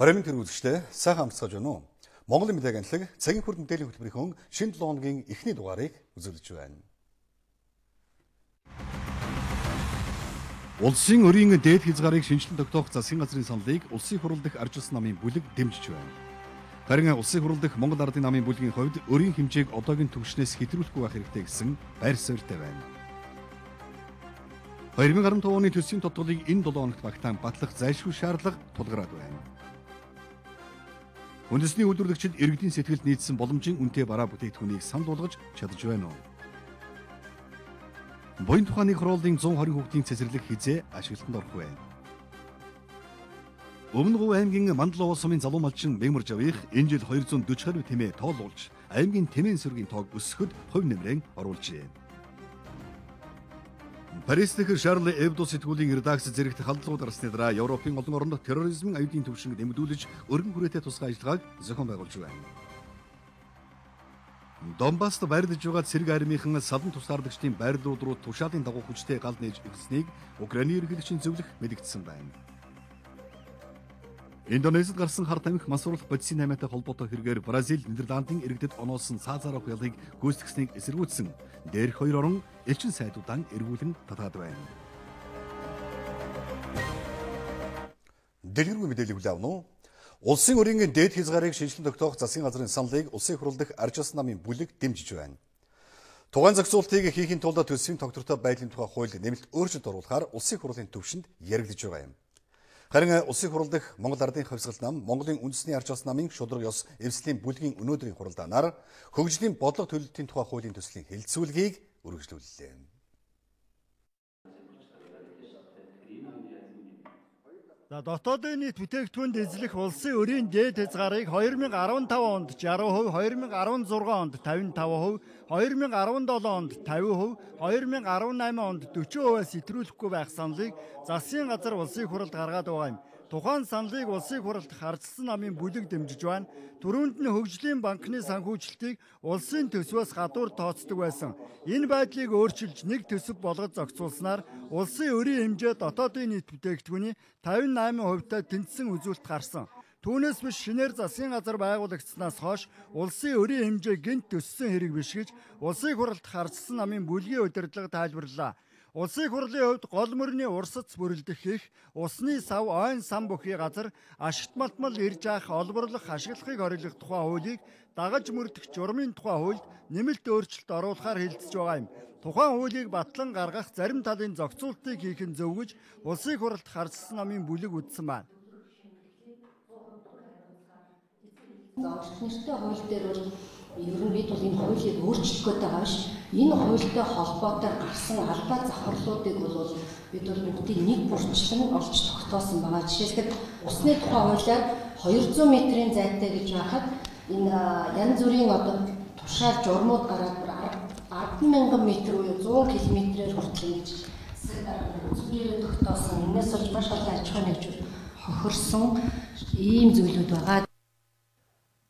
Парламент хэрэглэгчтэй сайхан амтсгаж байна уу? Монголын медиа агентлаг цагийн хүрд мэдээллийн хөтөлбөрийн шинэ 7 хоногийн эхний дугаарыг үзүүлж байна. Улсын өрийн дээд хязгаарыг шинжилэн тогтоох засгийн газрын саналыг улсын хурал дахь арчилсан намын бүлэг дэмжиж байна. Харин улсын хурал дахь Монгол Ардын намын бүлгийн хувьд өрийн хэмжээг одоогийн түвшнээс хэтрүүлэхгүй байх хэрэгтэй гэсэн байр суурьтай байна. 2015 оны төсвийн тодголыг энэ 7 хоногт багтаан батлах зайлшгүй шаардлага тулгараад байна. Үндэсний үйлдвэрлэгчид иргэдийн сэтгэлд нийцсэн боломжийн үнэтэй бараа бүтээгдэхүүнийг санал болгож чадж байна уу? Буян тухааны хорооллын 120 хүүхдийн цэцэрлэг хизээ ашиглалтанд орох вэ? Өмнө Говь аймгийн Мандлоо сумын залуу малчин Мэгмар Жавих энэ жил 240 гаруй тэмээ тоолуулж аймгийн тэмээн сүргийн тоог өсгөхөд хувь нэмрээ оруулжээ. Парис дахь Шарл Эбдо сэтгүүлийн редакц зэрэгт халдлагууд гарсны дараа Европын олон оронд терроризмын аюулын түвшинг нэмэгдүүлж өргөн хүрээтэй тусгай ажиллагааг зохион байгуулж байна. Донбасст байрлаж байгаа цэрэг армийн салан тусгаарлагчдын байрлууд руу тушаалын дагуу хүчтэй гал нээж ирснийг Украины ерөнхийлөгчийн зөвлөх мэдэгдсэн байна. Индонезид гарсан хар тамхи масруулах бодисын наймаатай холбоотой хэрэгээр Бразил, Нидерландын иргэдэд оноолсон цаазаар авах ялыг гүйцэтгэснийг эсэргүүцсэн дээрх хоёр орон элчин сайдуудаа эргүүлэн татаад байна. Дэлгэрэнгүй мэдээлэл хүлээн авах нь улсын өрийн дээд хязгаарыг шинжилэн тогтоох засгийн газрын саналыг улсын хурал дахь арчилсан намын бүлэг дэмжиж байна. Тухайн зохицуултыг хийхин тулд төсвийн тогтвортой байдлын тухай хууль нэмэлт өөрчлөлт оруулахаар улсын хурлын төвшөнд яригдж байгаа юм. Харин улсын хурал дахь Монгол Ардын хувьсгалт нам, Монголын үндэсний арчилсан намын шудраг ёс эвслийн бүлгийн өнөөдрийн хуралдаанаар хөгжлийн бодлого төлөлтийн тухай хуулийн төслийн хэлэлцүүлгийг үргэлжлүүллээ. Дотоодын нийт бүтээгдэхүүнд эзлэх улсын өрийн дээд хязгаарыг 2015 онд 60%, 2016 онд 55%, 2017 онд 50%, 2018 онд 40%-аас итрүүлэхгүй байх саналыг засгийн газар улсын хуралд гаргаад байгаа юм. Тухайн саналыг улсын хуралд арчилсан намын бүлэг дэмжиж байна. Түрүүнд нь хөгжлийн банкны санхүүжилтийг улсын төсвөөс гадуур тооцдог байсан. Энэ байдлыг өөрчилж нэг төсөв болгож зохицуулснаар улсын өрийн хэмжээ дотоодын нийт бүтээгдэхүүний 58%-тай тэнцсэн үзүүлэлт гарсан. Түүнээс биш шинээр засгийн газар байгуулагдсанаас хойш улсын өрийн хэмжээ гэнт өссөн хэрэг биш гэж улсын хуралд арчилсан намын бүлгийн удирдлага тайлбарллаа. Улсын хурлын хувьд гол мөрний урсац бүрэлдэх хийх, усны сав, ойн сан бүхий газар, ашигт малтмал ирж авах, олборлох, ашиглахыг хориглох тухай хуулийг дагаж мөрдөх журмын тухай хуульд нэмэлт өөрчлөлт оруулахаар хэлэлцэж байгаа юм. Тухайн хуулийг батлан гаргах, зарим талын зохицуултыг хийх нь зөв гэж улсын хуралд арчилсан намын бүлэг үзсэн байна. Нэртэй хууль дээр бол ер нь бид бол энэ хуулийг өөрчлөх гээд байгаа биш. Энэ хуультай холбоотой гарсан албаа завхарлуудыг бол бид бол бүгдийг нэг бүрчлэн олж тогтоосон байгаа. Жишээлбэл усны тухай хуулиар 200 метрийн зайтай гэж байхад энэ янз бүрийн одоо тушаал журмууд гараад 10,000 метр буюу 100 км-ээр хүртэл ингэж зүйлээ тогтоосон. Энээс болж маш олон аж ахуйн нэгжүүд хохирсон ийм зүйлүүд байгаа.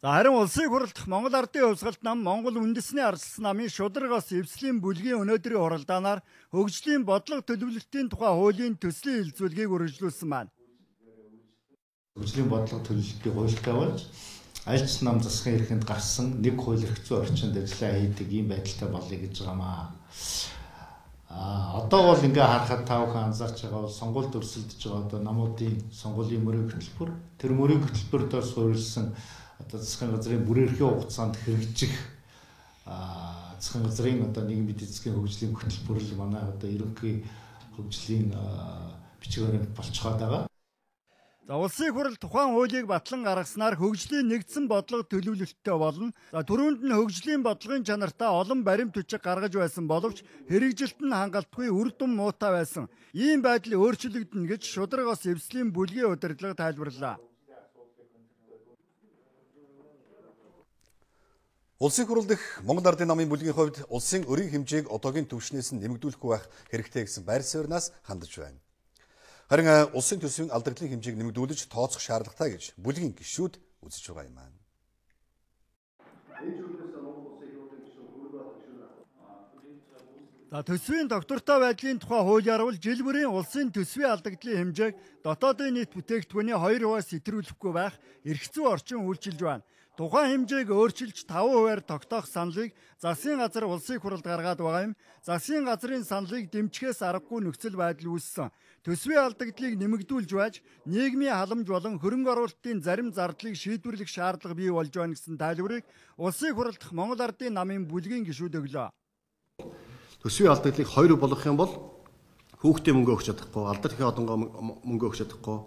Харин улсын хурал дахь Монгол Ардын хувьсгалт нам, Монгол үндэсний арчилсан намын шудраг ёс эвслийн бүлгийн өнөөдрийн хуралдаанаар хөгжлийн бодлого төлөвлөлтийн тухай хуулийн төслийн хэлэлцүүлгийг үргэлжлүүлсэн байна. Хөгжлийн бодлого төлөвлөлтийн хуультай болж альч нам засгийн эрхэнд гарсан нэг хууль эрх зүйн орчинд ажиллаа хийдэг ийм байдалтай болъё гэж байгаамаа. Одоо бол ингээ харахад та бүхэн анзаарч байгаа бол сонгуульд өрсөлдөж байгаа одоо намуудын сонгуулийн мөрийн хөтөлбөр тэр мөрийн хөтөлбөр дээр суурилсан одоо засгийн газрын бүр эрхийн хугацаанд хэрэгжих засгийн газрын одоо нийгмийн эдийн засгийн хөгжлийн хөтөлбөр манай одоо ерөнхий хөгжлийн бичиг баримт болцоход байгаа. Улсын хурал тухайн хуулийг батлан гаргаснаар хөгжлийн нэгдсэн бодлого төлөвлөлттэй болно. Түрүүнд нь хөгжлийн бодлогын чанартаа олон баримт бичиг гаргаж байсан боловч хэрэгжилт нь хангалтгүй үр дүн муутай байсан. Ийм байдал өөрчлөгдөнө гэж шудраг ёс эвслийн бүлгийн удирдлага тайлбарллаа. Улсын хурал дахь Монгол Ардын намын бүлгийн хувьд улсын өрийн хэмжээг одоогийн түвшнээс нь нэмэгдүүлэхгүй байх хэрэгтэй гэсэн байр суурьнаас хандаж байна. Харин улсын төсвийн алдагдлын хэмжээг нэмэгдүүлж тооцох шаардлагатай гэж бүлгийн гишүүд үзэж байгаа юм аа. Төсвийн доктортой байдлын тухай хуулиар бол жил бүрийн улсын төсвийн алдагдлын хэмжээг дотоодын нийт бүтээгдэхүүний 2%-аас сэтрүүлэхгүй байх эрх зүй орчин үйлчилж байна. Тухайн хэмжээг өөрчилж 5%-аар тогтоох саналыг засгийн газар улсын хурлд гаргаад байгаа юм. Засгийн газрын саналыг дэмжихээс аргагүй нөхцөл байдал үүссэн. Төсвийн алдагдлыг нэмэгдүүлж байж нийгмийн халамж болон хөрөнгө оруулалтын зарим зардлыг шийдвэрлэх шаардлага бий болж байна гэсэн тайлбарыг улсын хурлд Монгол Ардын намын бүлгийн гишүүд өглөө. Төсвийн алдагдлыг 2 болгох юм бол хүүхдээ мөнгө өгч чадахгүй, алдар ихээ одонгоо мөнгө өгч чадахгүй.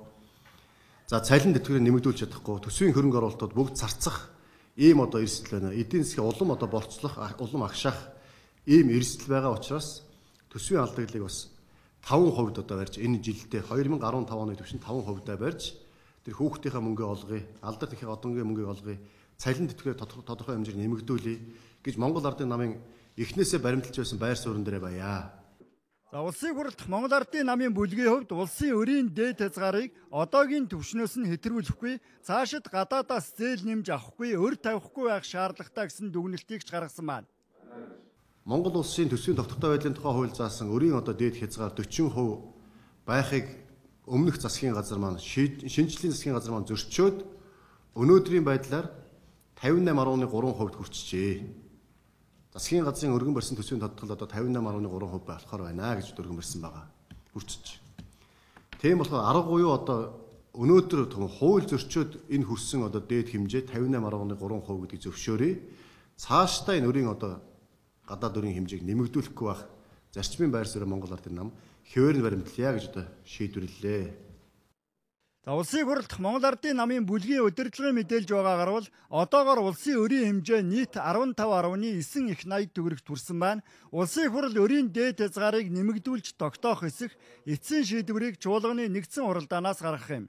За цалин тэтгэврийг нэмэгдүүлж чадахгүй, төсвийн хөрөнгө оруулалтууд бүгд зарцах ийм одоо эрсдэл байна. Эдийн засгийн улам одоо болцлох, улам агшаах ийм эрсдэл байгаа учраас төсвийн алдагдлыг бас 5% одоо барьж энэ жилдээ 2015 оны түвшинд 5% барьж тэр хүүхдийнхээ мөнгөө олгоё, алдар ихээ одонгийн мөнгөийг олгоё, цалин тэтгэврийг тодорхой хэмжээгээр нэмэгдүүлье гэж Монгол Ардын намын эхнээсээ баримталж байсан байр суурин дээр баяа. За улсын хурлд Монгол Ардын намын бүлгийн хувьд улсын өрийн дээд хязгаарыг одоогийн түвшнөөс нь хэтрүүлэхгүй, цаашид гадаадаас зээл нэмж авахгүй, өр тавихгүй байх шаардлагатай гэсэн дүгнэлтийг ч гаргасан байна. Монгол улсын төсвийн доктортой байдлын тухай хууль заасан өрийн одоо дээд хязгаар 40% байхыг өмнөх засгийн газар маань шинжлэлийн засгийн газар маань зөрчөөд өнөөдрийн байдлаар 58.3% хүрчихжээ. Засгийн газрын өргөн барьсан төсвийн тодтол одоо 58.3% болохоор байна гэж өргөн барьсан байгаа. Хүрчиж. Тийм болохоор арга буюу одоо өнөөдөр хууль зөрчөөд энэ хүрсэн одоо дээд хэмжээ 58.3% гэдгийг зөвшөөрье. Цаашдаа энэ өрийн одоо гадаад өрийн хэмжээг нэмэгдүүлэхгүй байх зарчмын байр суурь Монгол Ардын нам хэвээр нь баримтлая гэж одоо шийдвэрлэлээ. За улсын хурлд Монгол Ардын намын бүлгийн удирдлагын мэдээлж байгаагаар бол одоогоор улсын өрийн хэмжээ нийт 15.9 их 80 төгрөгт хүрсэн байна. Улсын хурл өрийн дээд хязгаарыг нэмэгдүүлж тогтоох эсэх эцсийн шийдвэрийг чуулганы нэгдсэн хуралдаанаас гаргах юм.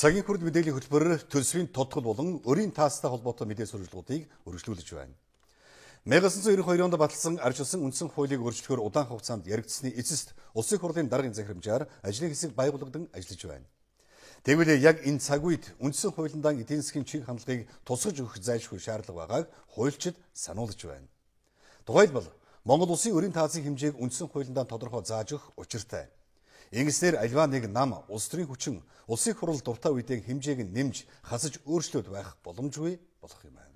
Цагийн хүрд мэдээллийн хөтөлбөр төсвийн тодтол болон өрийн таастай холбоотой мэдээ сурвалжлуудыг үргэлжлүүлж байна. 1992 онд баталсан арчилсан үндсэн хуулийг өөрчлөхөөр удаан хугацаанд яригдсны эцэст улсын хурлын даргын захирамжаар ажлын хэсэг байгуулагдсан ажиллаж байна. Тэгвэл яг энэ цаг үед үндсэн хуулиндаа эдийн засгийн чиг хандлагыг тусгаж өгөх зайлшгүй шаардлага байгааг хуульчид сануулж байна. Тухайлбал Монгол улсын өрийн таасын хэмжээг үндсэн хуулиндаа тодорхой зааж өгөх учиртай. Ингэснээр альва нэг нам улс төрийн хүчин улсын хурал дуртай үедээ хэмжээг нь нэмж хасаж өөрчлөөд байх боломжгүй болох юм байна.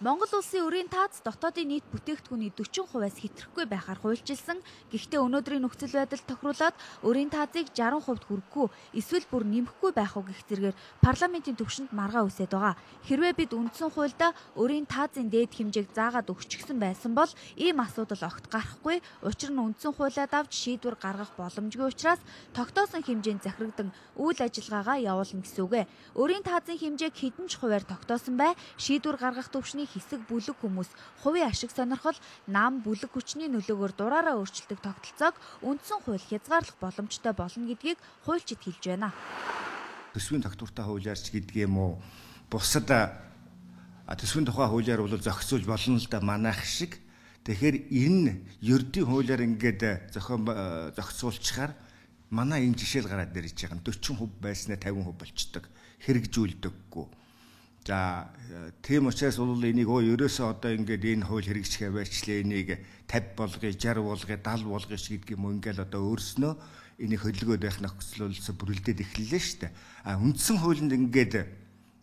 Монгол улсын өрийн таац дотоодын нийт бүтээгдэхүүний 40%-аас хэтрэхгүй байхаар хуульчилсан. Гэхдээ өнөөдрийн нөхцөл байдал тохируулаад өрийн таацыг 60%-д хүрэхгүй эсвэл бүр нэмэхгүй байх уу гэх зэргээр парламентын түвшинд маргаа үсээд байгаа. Хэрвээ бид үндсэн хуульдаа өрийн таацын дээд хэмжээг заагаад өгчихсөн байсан бол ийм асуудал огт гарахгүй. Учир нь үндсэн хуулиад авч шийдвэр гаргах боломжгүй учраас тогтоосон хэмжээнд захирагдан үйл ажиллагаагаа явуулна гэсэн үг. Өрийн таацын хэмжээг хэдэн ч хувиар тогтоосон бай шийдвэр гаргах түвшний хэсэг бүлэг хүмүүс хувийн ашиг сонирхол нам бүлэг хүчний нөлөөгөөр дураараа өөрчилдөг тогтолцоог үндсэн хууль хязгаарлах боломжтой болно гэдгийг хуульчид хэлж байна. Төсвийн тогтвортой хуулиарч гэдэг юм уу? Бусад төсвийн тухай хуулиар бол зохицуулж болно л да манайх шиг. Тэгэхээр энэ ердийн хуулиар ингээд зохицуулчихаар манай энэ жишээл гараад ирж байгаа. 40% байснаа 50% болчдөг. Хэрэгжүүлдэггүй. За тийм учраас бол энийг ерөөсөө одоо ингээд энэ хууль хэрэгжихээ байчлаа энийг 50 болгоё 60 болгоё 70 болгоё гэдэг юм ингээд одоо өөрснөө энийг хөдөлгөөд байх нөхцөлөөс бүрэлдээд эхэллээ шүү дээ. Үндсэн хуулинд ингээд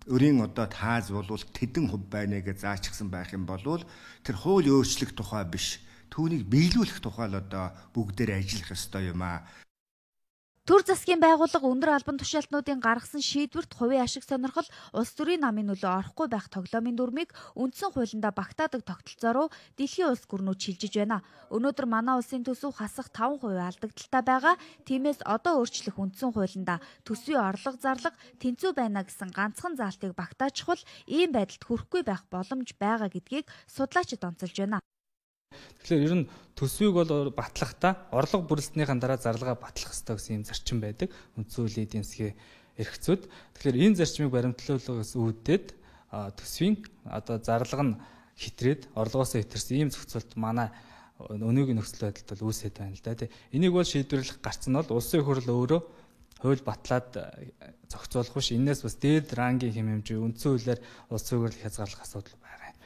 өрийн одоо тааз болвол тэдэн хувь байна гэж заачсан байх юм бол тэр хууль өөрчлөх тухай биш түүнийг биелүүлэх тухай л одоо бүгдээр ажиллах ёстой юм аа. Төр засгийн байгууллага өндөр албан тушаалтнуудын гаргасан шийдвэрт хувийн ашиг сонирхол улс төрийн намын нөлөө орохгүй байх тоглоомын дүрмийг үндсэн хуулиндаа багтаадаг тогтолцоо руу дэлхийн улс гүрнүүд шилжиж байна. Өнөөдөр манай улсын төсөв хасах 5% алдагдaltaй байгаа. Тиймээс одоо өөрчлөх үндсэн хуулиндаа төсвийн орлого зарлага тэнцүү байна гэсэн ганцхан заалтыг багтаачихвал ийм байдалд хүрэхгүй байх боломж байгаа гэдгийг судлаачид онцолж байна. Тэгэхээр ер нь төсвийг бол батлахдаа орлого бүрэлдэхүүнийхэн дараа зарлагаа батлах хэрэгтэй гэсэн юм зарчим байдаг. Үндсэн хуулийн эдийн засгийн эрх зүйд. Тэгэхээр энэ зарчмыг баримтлуулахаас үүдээд төсвийн одоо зарлага нь хитрээд орлогоосоо хитэрсэн ийм зохицуулт манай өнөөгийн нөхцөл байдалд бол үүсээд байна л да. Энийг бол шийдвэрлэх гарц нь бол улсын хурл өөрөө хууль батлаад зохицуулах биш. Энээс бас дээд рангийн хэм хэмжээ үндсэн хуулиар улсын хурлыг хязгаарлах асуудал байгаа юм.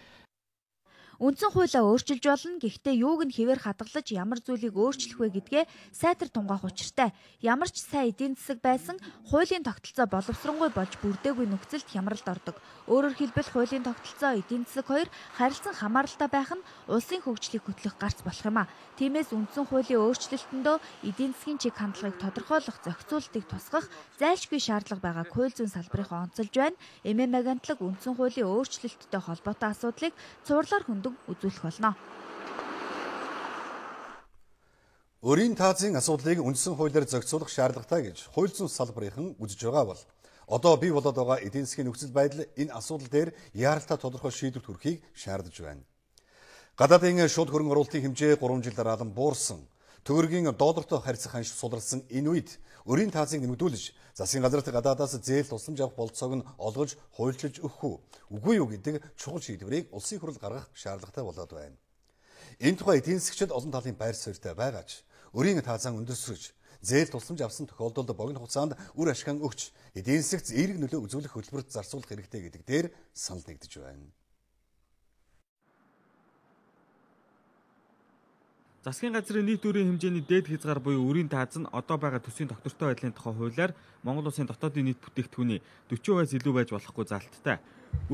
Үндсэн хуулиа өөрчилж болно. Гэхдээ юуг нь хэвээр хадгалж ямар зүйлийг өөрчлөх вэ гэдгээ сайтар тунгаах учиртай. Ямар ч сайн эдийн засаг байсан хуулийн тогтолцоо боловсронгуй болж бүрдээгүй нөхцөлд хямралд ордог. Өөрөөр хэлбэл хуулийн тогтолцоо эдийн засаг хоёр харилцан хамааралтай байх нь улсын хөгжлийг хөтлөх гарц болох юм а. Тиймээс үндсэн хуулийн өөрчлөлтөндөө эдийн засгийн чиг хандлагыг тодорхойлох зохицуултыг тусгах зайлшгүй шаардлага байгааг хууль зүйн салбарынхаа онцолж байна. ММ агентлаг үндсэн хуулийн өөрчлөлттэй холбоотой асуудлыг цувралаар хөндөг үзүүлэх болно. Өрийн таазын асуудлыг үндсэн хуулиар зохицуулах шаардлагатай гэж хууль зүйн салбарынхан үзэж байгаа бол одоо бий болоод байгаа эдийн засгийн нөхцөл байдал энэ асуудал дээр яаралтай тодорхой шийдвэрт хүрэхийг шаардж байна. Гадаадын шууд хөрөнгө оруулалтын хэмжээ 3 жил дараалан буурсан, төгрөгийн доллартай харьцах ханш сулралсан энэ үед өрийн таазыг нэмэгдүүлж, засгийн газарт гадаадаас зээл тусламж авах болцоог нь олгож, хуульчилж өгөх үгүй юу гэдэг чухал шийдвэрийг улсын хурл гаргах шаардлагатай болоод байна. Энэ тухай эдийн засгчид олон талын байр суурьтай байгаач өрийн таазаа өндөсгөж, зээл тусламж авсан тохиолдолд богино хугацаанд үр ашиг өгч, эдийн засагт эерэг нөлөө үзүүлэх хөтөлбөрт зарцуулах хэрэгтэй гэдэг дээр санал нэгдэж байна. Засгийн газрын нийт өрийн хэмжээний дээд хязгаар буюу өрийн тааз нь одоо байгаа төсвийн тогтвортой байдлын тухай хуулиар Монгол Улсын дотоодын нийт бүтээгдэхүүний 40% илүү байж болохгүй залттай.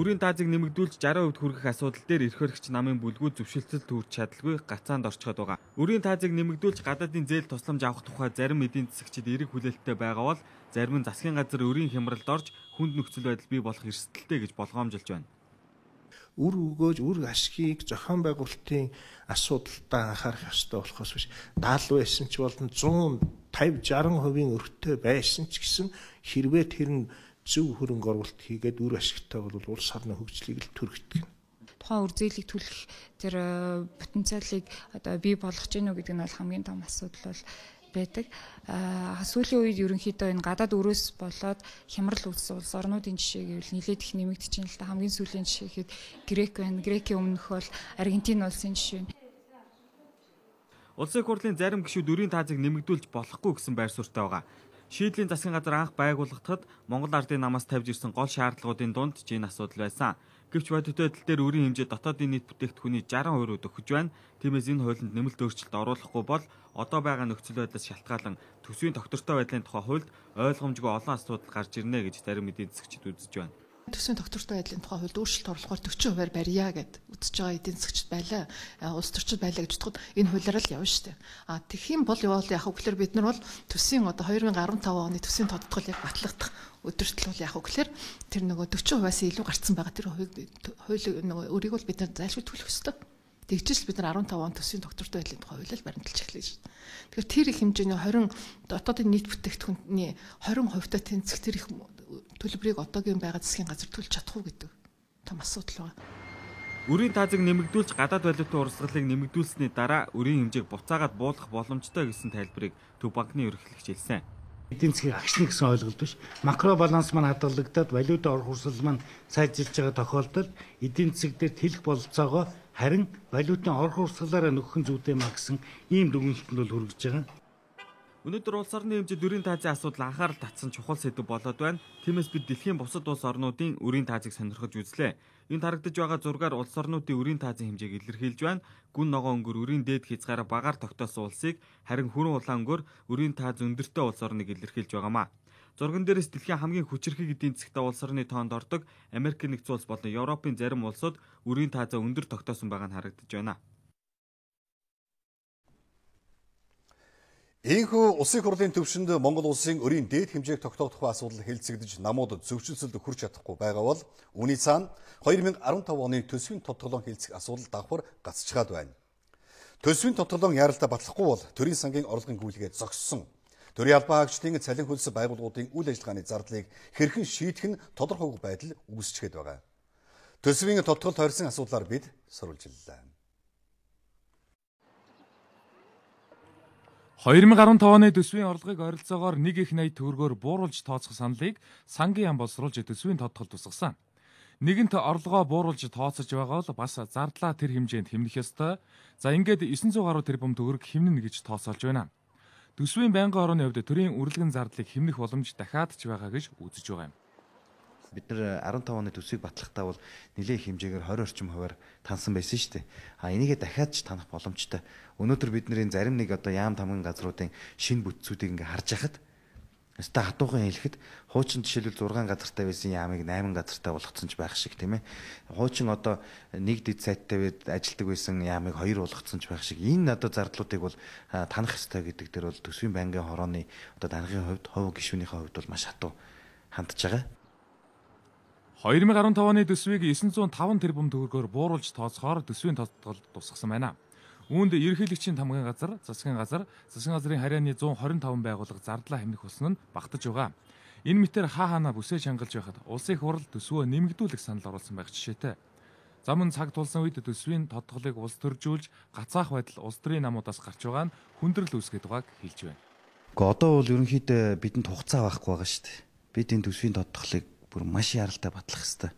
Өрийн таазыг нэмэгдүүлж 60% хүргэх асуудал дээр эрх хөрөгч намын бүлгүүд зөвшөлтсөд төрж чадалгүй гацаанд орчход байгаа. Өрийн таазыг нэмэгдүүлж гадаадын зээл тусламж авах тухай зарим эдийн засагчид эерэг хүлээлттэй байгаа бол зарим нь засгийн газар өрийн хямралд орж хүнд нөхцөл байдал бий болох эрсдэлтэй гэж болгоомжилж байна. Үр өгөөж үр ашгийг зохион байгуулалтын асуудалтай анхаарах ёстой болохоос биш 70 байсан ч болон 150-60% өртөө байсан ч гэсэн хэрвээ тэр нь зөв хөрөнгө оруулалт хийгээд үр ашигтай бол улс орны хөгжлийг л түргэгдэх. Тухайн үр зээлийг түлхэх тэр потенциалыг одоо бий болгож гэнэ үү гэдэг нь бол хамгийн том асуудал бол байдаг. Сүүлийн үед ерөнхийдөө энэ гадаад өрөөс болоод хямрал үүссэн улс орнуудын жишээ гэвэл нэлээд их нэмэгдэж байна л да. Хамгийн сүүлийн жишээ гэхэд Грек байна. Грекийн өмнөх бол Аргентин улсын жишээ. Улсын хурлын зарим гишүүд өрийн таазыг нэмэгдүүлж болохгүй гэсэн байр суурьтай байгаа. Шийдлийн засгийн газар анх байгуулагдахад Монгол ардын намаас тавьж ирсэн гол шаардлагуудын дунд ч энэ асуудал байсан. Гэвч бодиттой байдал дээр өрийн хэмжээ дотоодын нийт бүтээгдэхүүний 60% өгч байна. Тиймээс энэ хуулинд нэмэлт өөрчлөлт оруулахгүй бол одоо байгаа нөхцөл байдлаас шалтгаалan төсвийн тогтвортой байдлын тухай хуульд ойлгомжгүй олон асуудал гарч ирнэ гэж зарим эдийн засагчид үзэж байна. Төсвийн тогтвортой байдлын тухай хуульд өөрчлөлт оруулахаар 40% барья гэд үзэж байгаа эдийн засагчид байлаа. Улс төрчид байлаа гэж бодоход энэ хуулиар л явна шүү дээ. Тэгэх юм бол явал яг үгээр бид нар бол төсвийн одоо 2015 оны төсвийн тодтголыг батлагдах өдөртөл бол яг үгээр тэр нөгөө 40%-аас илүү гарцсан байгаа тэр хуулийг нөгөө өрийг бол бид нар зайлшгүй төлөх ёстой. Тэгжээс бид нар 15 он төсвийн тогтвортой байдлын тухай хуулиар баримталж эхлэв шүү дээ. Тэгэхээр тэр их хэмжээний 20 дотоодын нийт бүтээгдэхүүний 20% тэнцэх тэр их төлбөрийг одоогийн байгаа засгийн газар төлж чадах уу гэдэг том асуудал байна. Өрийн таазыг нэмэгдүүлж гадаад валютын урсгалыг нэмэгдүүлсэний дараа өрийн хэмжээг буцаагаад буулгах боломжтой гэсэн тайлбарыг Төв банкны ерөнхийлөгч хэлсэн. Эдийн засгийг агшна гэсэн ойлголт биш. Макро баланс маань хадгалагдаад валютын орох хүрсэл маань сайжирч байгаа тохиолдолд эдийн засаг дээр тэлэх бололцоогоо харин валютын орох хүрсэлээр нөхөн зүйтэй маа гэсэн ийм дүгнэлтэнд бол хүргэж байгаа. Өнөөдөр улс орны хэмжээнд өрийн таазын асуудал анхаарал татсан чухал сэдв болоод байна. Тиймээс бид дэлхийн бусад улс орнуудын өрийн таазыг сонирхож үзлээ. Энд харагдаж байгаа зургаар улс орнуудын өрийн таазын хэмжээг илэрхийлж байна. Гүн ногоон өнгөр өрийн дээд хязгаараа багаар тогтоосон улсыг харин хүрэн улаан өнгөр өрийн тааз өндөртэй улс орныг илэрхийлж байгаамаа. Зурган дээрээс дэлхийн хамгийн хүчирхэг эдийн засгтай улс орны тоонд ордог Америк нэгдсэн улс болон Европын зарим улсууд өрийн таазаа өндөр тогтоосон байгаа нь харагдаж байна. Ийхүү улсын хурлын төвшөнд Монгол улсын өрийн дээд хэмжээг тогтоох тухай асуудал хэлцэгдэж намууд зөвшөлтсөд хүрч чадахгүй байгаа бол үүний цаана 2015 оны төсвийн тодтголон хэлцэх асуудал давхар гацчгаад байна. Төсвийн тодтголон яаралтай батлахгүй бол төрийн сангийн орлогын гүйлгээ зогссон. Төрийн албан хаагчдын цалин хөлс байгууллагуудын үйл ажиллагааны зардлыг хэрхэн шийдэх нь тодорхойгүй байдал үүсчихэд байгаа. Төсвийн тодтголд хорьсон асуудлаар бид сурвалжиллаа. 2015 оны төсвийн орлогыг ойролцоогоор 1.80 төгрөгөөр бууруулж тооцох саналыг сангийн яам боловсруулж төсвийн тодтголд тусгасан. нэгэнт орлогоо бууруулж тооцож байгаа бол бас зардлаа тэр хэмжээнд хэмнэх ёстой. За ингээд 900 гаруй тэрбум төгрөг хэмнэн гэж тооцоолж байна. Төсвийн байнгын хорооны хувьд төрийн үргэлгэн зардлыг хэмнэх боломж дахиад ч байгаа гэж үзэж байгаа юм. Бид нар 15 оны төсвийг батлахдаа бол нэлээд хэмжээгээр 20 орчим хувиар тансан байсан шүү дээ. Энийгээ дахиад ч танах боломжтой. Өнөөдөр бидний зарим нэг одоо яам тамган газруудын шинэ бүтцүүдийг ингээ харж байхад өстой хатуухан хэлэхэд хуучин жишээлбэл 6 газартай байсан яамыг 8 газартай болгоцсон ч байх шиг тийм ээ. Хуучин одоо нэг дэд сайттай ажилтдаг байсан яамыг 2 болгоцсон ч байх шиг. Энэ одоо зардлуудыг бол танах ёстой гэдэг дээр бол төсвийн байнгын хорооны одоо данхын хувьд хувь гишүүнийхээ хувьд бол маш хатуу хандж байгаа. 2015 оны төсвийг 905 тэрбум төгрөгөөр бууруулж тооцохоор төсвийн тодтол тусгасан байна. Үүнд ерөнхийлөгчийн тамгын газар, засгийн газрын харьяаны 125 байгууллага зардлаа хэмнэх болсон нь багтаж байгаа. Энэ мэтээр хаана бүсээ шангалж байхад улсын их хурл төсвөө нэмэгдүүлэх санал оруулсан байх жишээтэй. За мөн цаг тулсан үед төсвийн тодтголыг улс төржүүлж гацаах байдал улс төрийн намуудаас гарч байгаа нь хүндрэл үүсгэж байгааг хэлж байна. Гэхдээ одоо бол ерөнхийдөө бидэнд хугацаа байхгүй байгаа шүү дээ. Бид энэ төсвийн тодтголыг бүр маш яралтай батлах хэрэгтэй.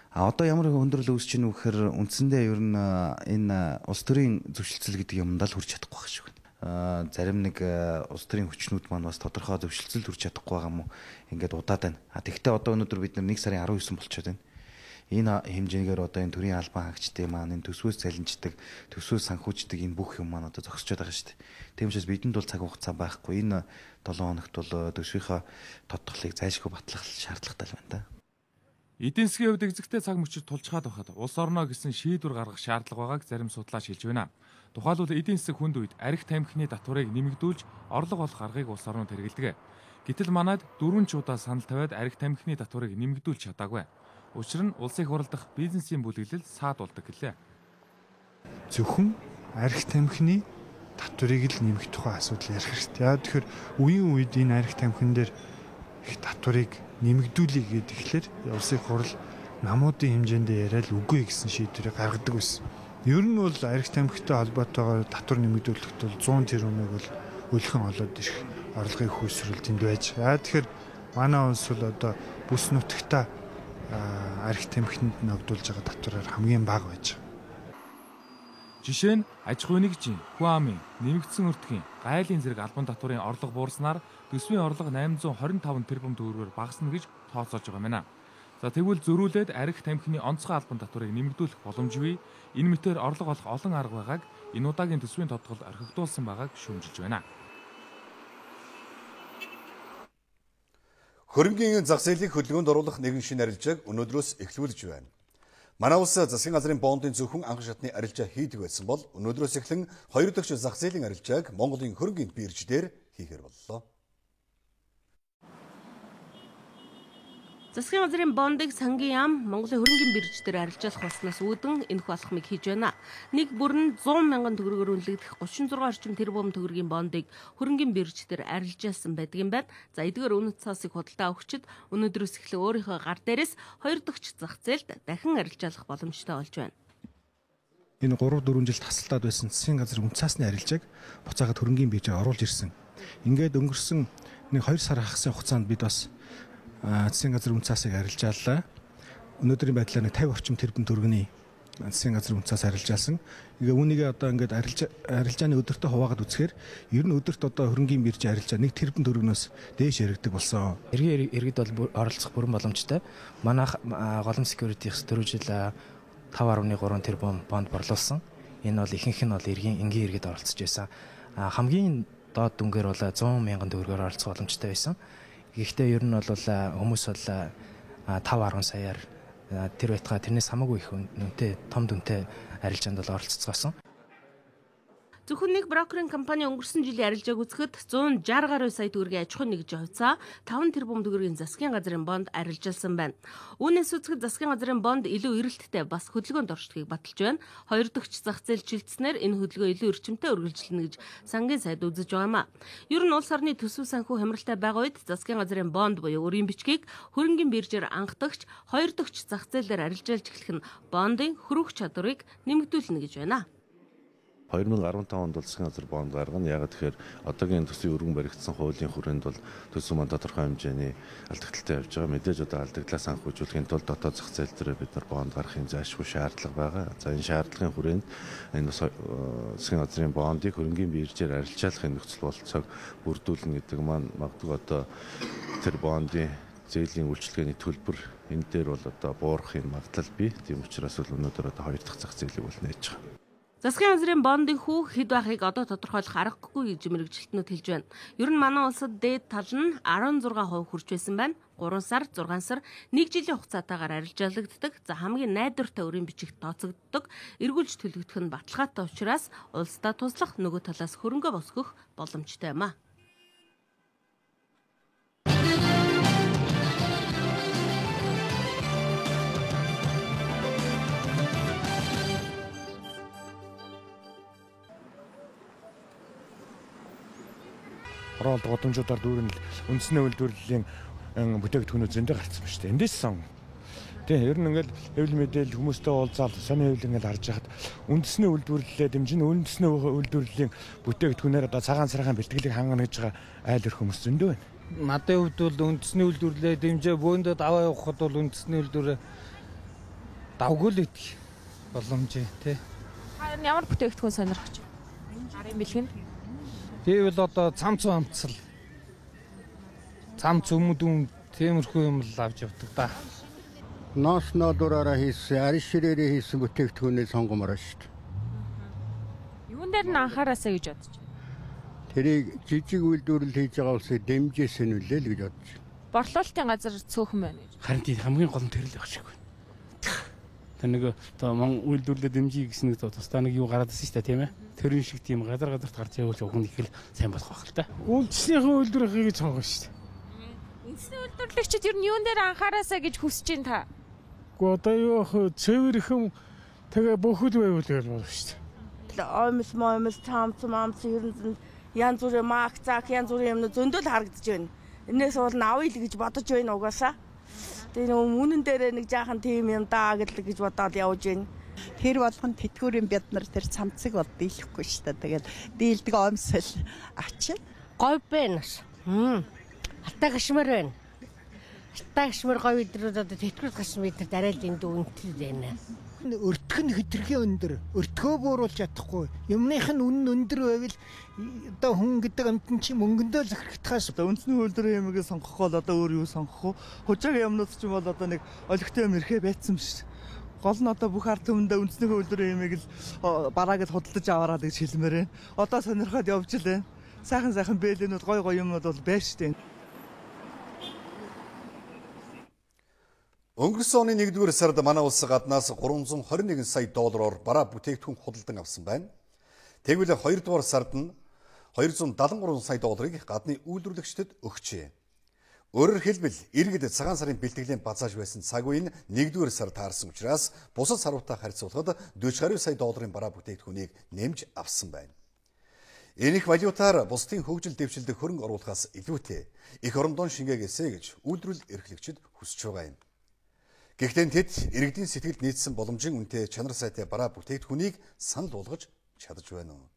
Одоо ямар хүндрэл үүсэж гинэ вэ гэхээр үндсэндээ ер нь энэ улс төрийн зөвшөлтсөл гэдэг юмдаа л хүрч чадахгүй байх шиг байна. Зарим нэг улс төрийн хүчнүүд маань бас тодорхой зөвшөлтсөл хүрч чадахгүй байгаа юм уу? Ингээд удаад байна. Тэгэхдээ одоо өнөөдөр бид нар 1 сарын 19 болчиход байна. Энэ хэмжээгээр одоо энэ төрийн албан хаагчдын маань энэ төсвөөс залинждаг, төсвөөс санхүүждэг энэ бүх юм маань одоо зогсчиход байгаа шүү дээ. Тийм учраас бидэнд бол цаг хугацаа байхгүй. Энэ 7 хоногт бол төсвийнхаа тодтголыг зайлшгүй батлах шаардлагатай байна да. Эдийн засгийн хувьд эзэгтэй цаг мөчид тулчгаад байхад улс орноо гэсэн шийдвэр гаргах шаардлага байгааг зарим судлаач хэлж байна. Тухайлбал эдийн засаг хүнд үед архи тамхины татварыг нэмэгдүүлж орлого олох аргыг улс орнууд хэрэгэлдэг. Гэтэл манайд 4 ч удаа санал тавиад архи тамхины татварыг нэмэгдүүлж чадаагүй. Учир нь улсын их хурл дахь бизнесийн бүлэглэл саад болдог гэлээ. Зөвхөн архи тамхины татварыг л нэмэх тухай асуудал ярих хэрэгтэй. Яа тэгэхээр үеийн үед энэ архи тамхин дээр их татварыг нэмэгдүүлэх гэдэг ихлээр улсын их хурл намуудын хэмжээндээ яриад үгүй гэсэн шийдвэрийг гаргадаг байсан. Ер нь бол архи тамхитай холбоотойгоор татвар нэмэгдүүлэхэд бол 100 тэрбумыг бол өлгөн олоод ирэх орлогын хөөсрөл тэнд байж. Яа тэгэхээр манай улс бол одоо бүс нутагта архи тамхинд ногдуулж байгаа татвараар хамгийн бага байж байгаа. Жишээ нь аж ахуйн нэгжийн, хүн амын, нэмэгдсэн өртгийн, гайлын зэрэг албан татварын орлого буурснаар төсвийн орлого 825 тэрбум төгрөгөөр багасна гэж тооцоолж байгаа юм байна. За тэгвэл зөрүүлээд архи тамхины онцгой албан татварыг нэмэгдүүлэх боломжгүй. Энэ мэтээр орлого олох олон арга байгааг энэ удаагийн төсвийн тодтголд орхигдуулсан байгааг шүүмжилж байна. Хөрөнгийн зах зээлийг хөдөлгөөнд оруулах нэгэн шинэ арилжааг өнөөдрөөс эхлүүлж байна. Манай улс засгийн газрын бондын зөвхөн анх шатны арилжаа хийдэг байсан бол өнөөдрөөс эхлэн 2 дахь зах зээлийн арилжааг Монголын хөрөнгийн бирж дээр хийхээр боллоо. Засгийн газрын бондыг сангийн яам Монголын хөрөнгийн бирж дээр арилжаалах болсноос үүдэн энэхүү алхмыг хийж байна. Нэг бүр нь 100 мянган төгрөгөөр үнэлэгдэх 36 орчим тэрбум төгрөгийн бондыг хөрөнгийн бирж дээр арилжаалсан байдаг юм байна. За эдгээр үнэт цаасыг худалдаа өгчд өнөөдрөөс эхлэн өөрийнхөө гар дээрээс 2 дахь зах зээлд дахин арилжаалах боломжтой болж байна. Энэ 3-4 жил тасалдаад байсан засгийн газрын үнэт цаасны арилжааг буцаагаад хөрөнгийн биржээр оруулж ирсэн. Ингээд өнгөрсөн нэг 2 сар хагасны хугацаанд бид бас засгийн газрын үнэт цаасыг арилжааллаа. Өнөөдрийн байдлаар нэг 50 орчим тэрбум төгрөгийн засгийн газрын үнэт цаас арилжаалсан. Ингээ үүнийг одоо ингээд арилжааны өдөртөө хуваагаад үзэхээр ер нь өдөрт одоо хөрөнгийн биржийн арилжаа 1 тэрбум төгрөгнөөс дээш яригддаг болсон. Иргэд бол оролцох бүрэн боломжтой. Манайх голом security-ийн түрүү жил 5.3 тэрбум бонд борлуулсан. Энэ бол ихэнх нь бол энгийн иргэд оролцож байсан. Хамгийн доод дүнгээр бол 100 мянган төгрөгөөр оролцох боломжтой байсан. Гэхдээ ер нь бол хүмүүс бол 5.10 саяар тэр байтугай тэрнээс хамаагүй их үнэтэй том дүнтэй арилжаанд бол оролцсон. Зөвхөн нэг брокерийн компани өнгөрсөн жилийн арилжааг үзэхэд 160 гаруй сая төгрөгийн аж ахуйн нэгж хувьцаа 5 тэрбум төгрөгийн засгийн газрын бонд арилжаалсан байна. Үүнээс үзэхэд засгийн газрын бонд илүү эрэлттэй бас хөдөлгөөнд оршдгийг баталж байна. 2 дахь зах зээл шилжснээр энэ хөдөлгөөн илүү эрчимтэй үргэлжлэнэ гэж сангийн сайд үзэж байгаа юм. Ер нь улс орны төсөв санхүү хямралтай байгаа үед засгийн газрын бонд буюу өрийн бичгийг хөрөнгийн биржээр анхдагч 2 дахь зах зээлээр арилжаалж эхлэх нь бондын хөрөх чадварыг нэмэгдүүлнэ гэж байна. 2015 онд бол засгийн газар бонд гаргана. Яг тэгэхээр одоогийн төсвийн өргөн баригдсан хуулийн хүрээнд бол төсөв маань тодорхой хэмжээний алдагдaltaй явж байгаа. Мэдээж одоо алдагдлаас санхүүжүүлэхийн тулд дотоод зах зээл дээр бид нар бонд гаргахын зайлшгүй шаардлага байгаа. За энэ шаардлагын хүрээнд энэ засгийн газрын бондыг хөрөнгийн биржээр арилжаалахын нөхцөл бололцоог бүрдүүлнэ гэдэг маань магадгүй одоо тэр бондын зээлийн үйлчилгээний төлбөр энэ дээр бол одоо буурахын магадлал бий. Тийм учраас бол өнөөдөр одоо 2 дахь зах зээлийг бол нээж байгаа. Засгийн газрын бондын хүүх хэд байхыг одоо тодорхойлох аргагүй гэж мэрэгжилтнүүд хэлж байна. Ер нь манай улсад дээд тал нь 16% хүрч байсан байна. 3 сар, 6 сар, 1 жилийн хугацаатаагаар арилжаалагддаг. За хамгийн найдвартай өрийн бичигт тооцогддог. Эргүүлж төлөгдөх нь баталгаатай учраас улсдаа туслах, нөгөө талаас хөрөнгө босгох боломжтой юм а. Оролт годомжуудаар дүүрэн үндэсний үйлдвэрлэлийн бүтээгдэхүүнүүд зөндөө гарцсан ба шүү дээ. Эндээс сон. Тийм ер нь ингээл хэвлэл мэдээлэл хүмүүстэй уулзаад сони хэвлэл ингээл харж хахад үндэсний үйлдвэрлэлээ дэмжин үндэсний үйлдвэрлэлийн бүтээгдэхүүнээр одоо цагаан сархан бэлтгэлийг хангана гэж байгаа айл өрх хүмүүс зөндөө байна. Надад хувьд бол үндэсний үйлдвэрлэлээ дэмжээ бөөндөө даваа явахад бол үндэсний үйлдвэрээ давгүй л идэх боломжтой тий. Харин ямар бүтээгдэхүүн сонирхож байна? Гарын бэлгэнд Тэгвэл одоо цамц амцал. Цамц өмдөн тиймэрхүү юм л авч явдаг да. Ноос нодороор хийсэн, ариш ширээрээ хийсэн бүтээгдэхүүнээ сонгомоор шүү дээ. Юун дээр нь анхаараасаа гэж бодож байна? Тэрийг жижиг үйлдвэрлэл хийж байгаа улсыг дэмжээсэн үлээ л гэж бодож байна. Борлуулалтын газар цөөхөн байна гэж. Харин тийм хамгийн гол нь тэр л байх шиг байна. Тэр нэг одоо үйлдвэрлэлээ дэмжиж гэсэн нэг тусдаа нэг юу гараад ирсэн шүү дээ тийм ээ. Тэрэн шиг тийм газар газарт гарч явуул өгөн их л сайн болох байх л та. Үндэснийхээ үйлдвэрийг сонгоно шүү дээ. Үндэсний үйлдвэрлэгчид ер нь юун дээр анхаараасаа гэж хүсэж байна та? Гэхдээ одоо юу ах цэвэрхэн тэгээ бөхөл байвал гэж болно шүү дээ. Оймс цамц ер нь янз бүрийн мак зак янз бүрийн юмнууд зөндөл харагдаж байна. Энээс бол авъя л гэж бодож байна угаасаа. Тэгээ үнэн дээр нэг жаахан тийм юм даа гэж бодоод явж байна. Тэр болгон тэтгэврийн бид нар тэр цамцыг бол дийлэхгүй шүү дээ. Тэгээд дийлдэг оймсол ач. Говь байна. Алтаа гашмар байна. Алтаа гашмар говь идрүүд одоо тэтгэврт гашмар бид нар дарайл энд үнэтэй байна. Өртгөх нь хэдэрхий өндөр. Өртгөө бууруулж чадахгүй. Юмных нь үнэн өндөр байвал одоо хүн гэдэг амтэн чи мөнгөндөө л захирагдахаас одоо үндэсний үйлдвэрийн юмыг сонгох бол одоо өөр юу сонгох вэ? Хужаагийн юмнууд ч юм бол одоо нэг олигтой юм ирэхээ байцсан биш. Гол нь одоо бүх ард түмэндээ үндэсний үйлдвэрийн юмыг л барааг л худалдаж аваараа гэж хэлмээр байна. Одоо сонирхоод явж л байна. Сайхан бэлэнүүд гой юмнууд бол байна шүү дээ. Өнгөрсөн оны 1-р сард манай улс гаднаас $321 сая бараа бүтээгдэхүүн худалдан авсан байна. Тэгвэл 2-р сард нь $273 сая гадны үйлдвэрлэгчдэд өгчээ. Өөрөөр хэлбэл иргэд цагаан сарын бэлтгэлийн базааж байсан цаг үеийн 1-р сард таарсан учраас бусад саруудтай харьцуулахад $40 сая бараа бүтээгдэхүүнийг нэмж авсан байна. Энэ их валютаар бусдын хөгжил дэвшилдэг хөрөнгө оруулахаас илүүтэй их орондон шингээгээсэй гэж үйлдвэрлэл эрхлэгчид хүсэж байгаа юм. Гэхдээ тэд иргэдийн сэтгэлд нийцсэн боломжийн үнэтэй чанар сайтай бараа бүтээгдэхүүнийг санал болгож чадаж байна уу?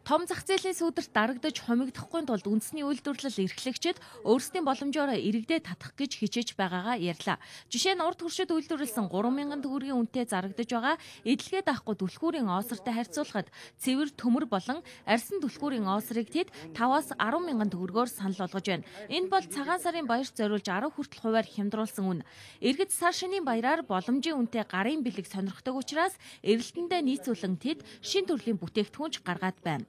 Том зах зээлийн сүудэрт дарагдаж хомигдохгүй тулд үндэсний үйлдвэрлэл эрхлэгчид өөрсдийн боломжоор иргэдэд татах гэж хичээж байгаагаа ярьлаа. Жишээ нь урд хөршид үйлдвэрлэсэн 3,000 төгрөгийн үнэтэй зарагдаж байгаа эдлэгээ даахгүй түлхүүрийн оосортой харьцуулахад цэвэр төмөр болон арьсан түлхүүрийн оосрыг тэд 5-аас 10,000 төгрөгөөр санал болгож байна. Энэ бол цагаан сарын баярт зориулж 10 хүртэл хувиар хямдруулсан үн. Иргэд сар шинийн баяраар боломжийн үнэтэй гарын бэлэг сонирхдог учраас эрэлтэндээ нийцүүлэн тэд шин төрлийн бүтээгдэхүүнч гаргаад байна.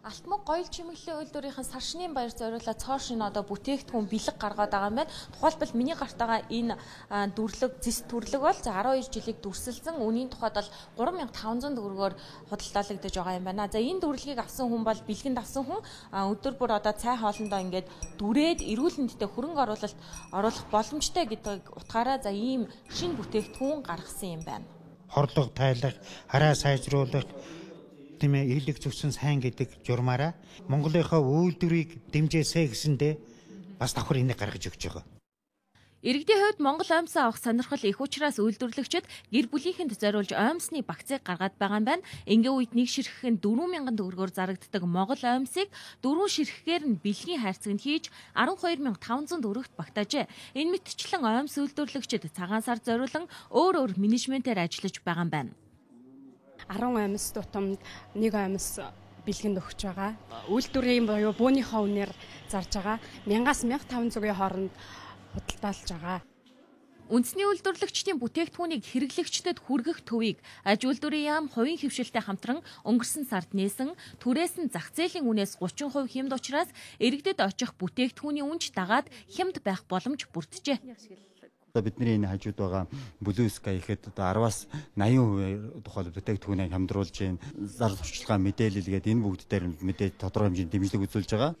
Алтмог гоёл чимэглэлийн үйлдвэрийн сар шинийн баяр зориулаад цоо шин одоо бүтээгдэхүүн бэлэг гаргаад байгаа юм байна. Тухайлбал миний гарт байгаа энэ зис төрлөг бол 12 жилиг дүрсэлсэн. Үнийн тухайд бол 3,500 төгрөгөөр худалдаалагдаж байгаа юм байна. За энэ дүрлэгийг авсан хүн бол бэлгэнд авсан хүн өдөр бүр одоо цай хоолндоо ингээд дүрээд эрүүл мэндэд хөрөнгө оруулах боломжтой гэдэг утгаараа за ийм шин бүтээгдэхүүн гаргасан юм байна. Хорлого тайлах, хараа сайжруулах тэмээ ийлэг зүгсэн сайн гэдэг журмаараа Монголынхоо үйлдвэрийг дэмжээсэй гэсэндээ бас давхар энийг гаргаж өгч байгаа. Иргэдийн хувьд Монгол оймсоо авах сонирхол их учраас үйлдвэрлэгчид гэр бүлийнхэнд зориулж оймсны багцыг гаргаад байгаа юм байна. Ингийн үед нэг ширхэг нь 4,000 төгрөгөөр зарагддаг Монгол оймсыг 4 ширхэгээр нь бэлгийн хайрцаг нь хийж 12,500 төгрөгт багтаажээ. Энэ мэтчлэн оймс үйлдвэрлэгчид цагаан сар зориулан өөр менежментээр ажиллаж байгаа юм байна. 10 оймс тутамд нэг оймс бэлгэнд өгч байгаа. Үйлдвэрийн буюу бууныхаа үнээр зарж байгаа. 1000-аас 1500-ийн хооронд худалдаалж байгаа. Үндэсний үйлдвэрлэгчдийн бүтээгдэхүүнийг хэрэглэгчдэд хүргэх төвийг аж үйлдвэрийн яам хувийн хөвшилтэй хамтран өнгөрсөн сард нээсэн. Түрээс нь зах зээлийн үнээс 30% хямд учраас иргэдэд очих бүтээгдэхүүний үнж дагаад хямд байх боломж бүрджээ. Бидний энэ хажууд байгаа Blue Sky ихэд 10-аас 80% тухай бүтээгдэхүүнийг хамдруулж байна. Зар сурталчилгаа мэдээлэл гэдэг энэ бүгд дээр мэдээ тодорхой хэмжээнд дэмжлэг үзүүлж байгаа.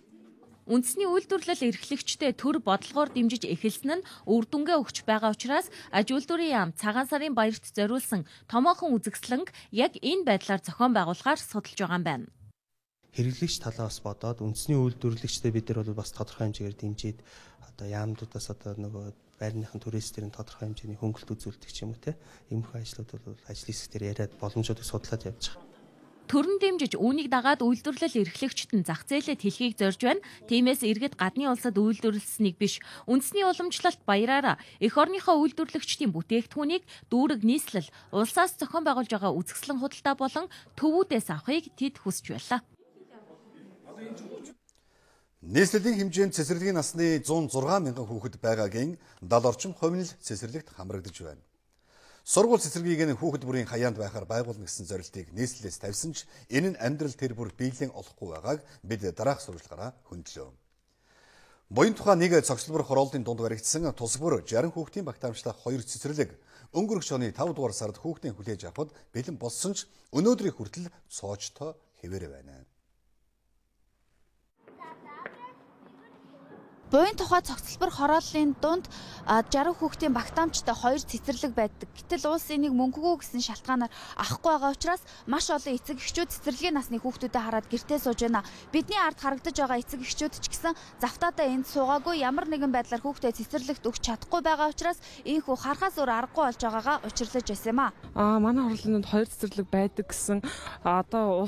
Үндэсний үйлдвэрлэл эрхлэгчтэй төр бодлогоор дэмжиж эхэлсэн нь үр дүнгээ өгч байгаа учраас аж үйлдвэрийн яам цагаан сарын баярт зориулсан томоохон үзэсгэлэнг яг энэ байдлаар зохион байгуулахаар судалж байгаа юм байна. Хэрэглэгч талаас бодоод үндэсний үйлдвэрлэгчтэй бид нар бол бас тодорхой хэмжээгээр дэмжиж одоо яамдуудаас одоо нөгөө байрныхан түрээстерийн тодорхой хэмжээний хөнгөлт үзүүлдэг ч юм уу те. Иймэрхүү ажлууд бол ажлын хэсгээр яриад боломжуудыг судлаад явж байгаа. Төрн дэмжиж үүнийг дагаад үйлдвэрлэл эрхлэгчид нь зах зээлэд хэлхийг зорж байна. Тиймээс иргэд гадны улсад үйлдвэрлэснийг биш, үндэсний уламжлалт баяраараа эх орныхоо үйлдвэрлэгчдийн бүтээгдэхүүнийг дүүрэг нийслэл, улсаас зохион байгуулж байгаа үзэсгэлэн худалдаа болон төвүүдээс авахыг тэд хүсэж байлаа. Нийслэлийн хэмжээнд цэцэрлэгийн насны 106 мянган хүүхэд байгаагийн 70 орчим хувийн л цэцэрлэгт хамрагдаж байна. Сургууль цэцэрлэгийг хүүхэд бүрийн хаяанд байхаар байгуулна гэсэн зорилтыг нийслэлээс тавьсан ч энэ нь амьдрал тэр бүр биелэн олохгүй байгааг бид дараах сурвалжаараа хөндлөө. Буян тухай нэг цогцлбор хорооллын дунд баригдсан тус бүр 60 хүүхдийн багтаамжтай 2 цэцэрлэг өнгөрөх оны 5 дугаар сард хүүхдийн хүлээж авахд бэлэн болсон ч өнөөдрийн хүртэл цоочтой хэвээр байна. Буян тухай цогцлбор хорооллын дунд 60 хүүхдийн багтаамжтай 2 цэцэрлэг байдаг. Гэтэл улс энийг мөнгөгүй гэсэн шалтгаанаар авахгүй байгаа учраас маш олон эцэг эхчүүд цэцэрлэгийн насны хүүхдүүдэд хараад гэртээ сууж байна. Бидний ард харагдаж байгаа эцэг эхчүүд ч гэсэн завтаадаа энд суугаагүй ямар нэгэн байдлаар хүүхдээ цэцэрлэгт өгч чадахгүй байгаа учраас ийхүү харахаас өөр аргагүй болж байгаагаа учирлаж байсан юм аа. Манай хорооллын дунд 2 цэцэрлэг байдаг гэсэн одоо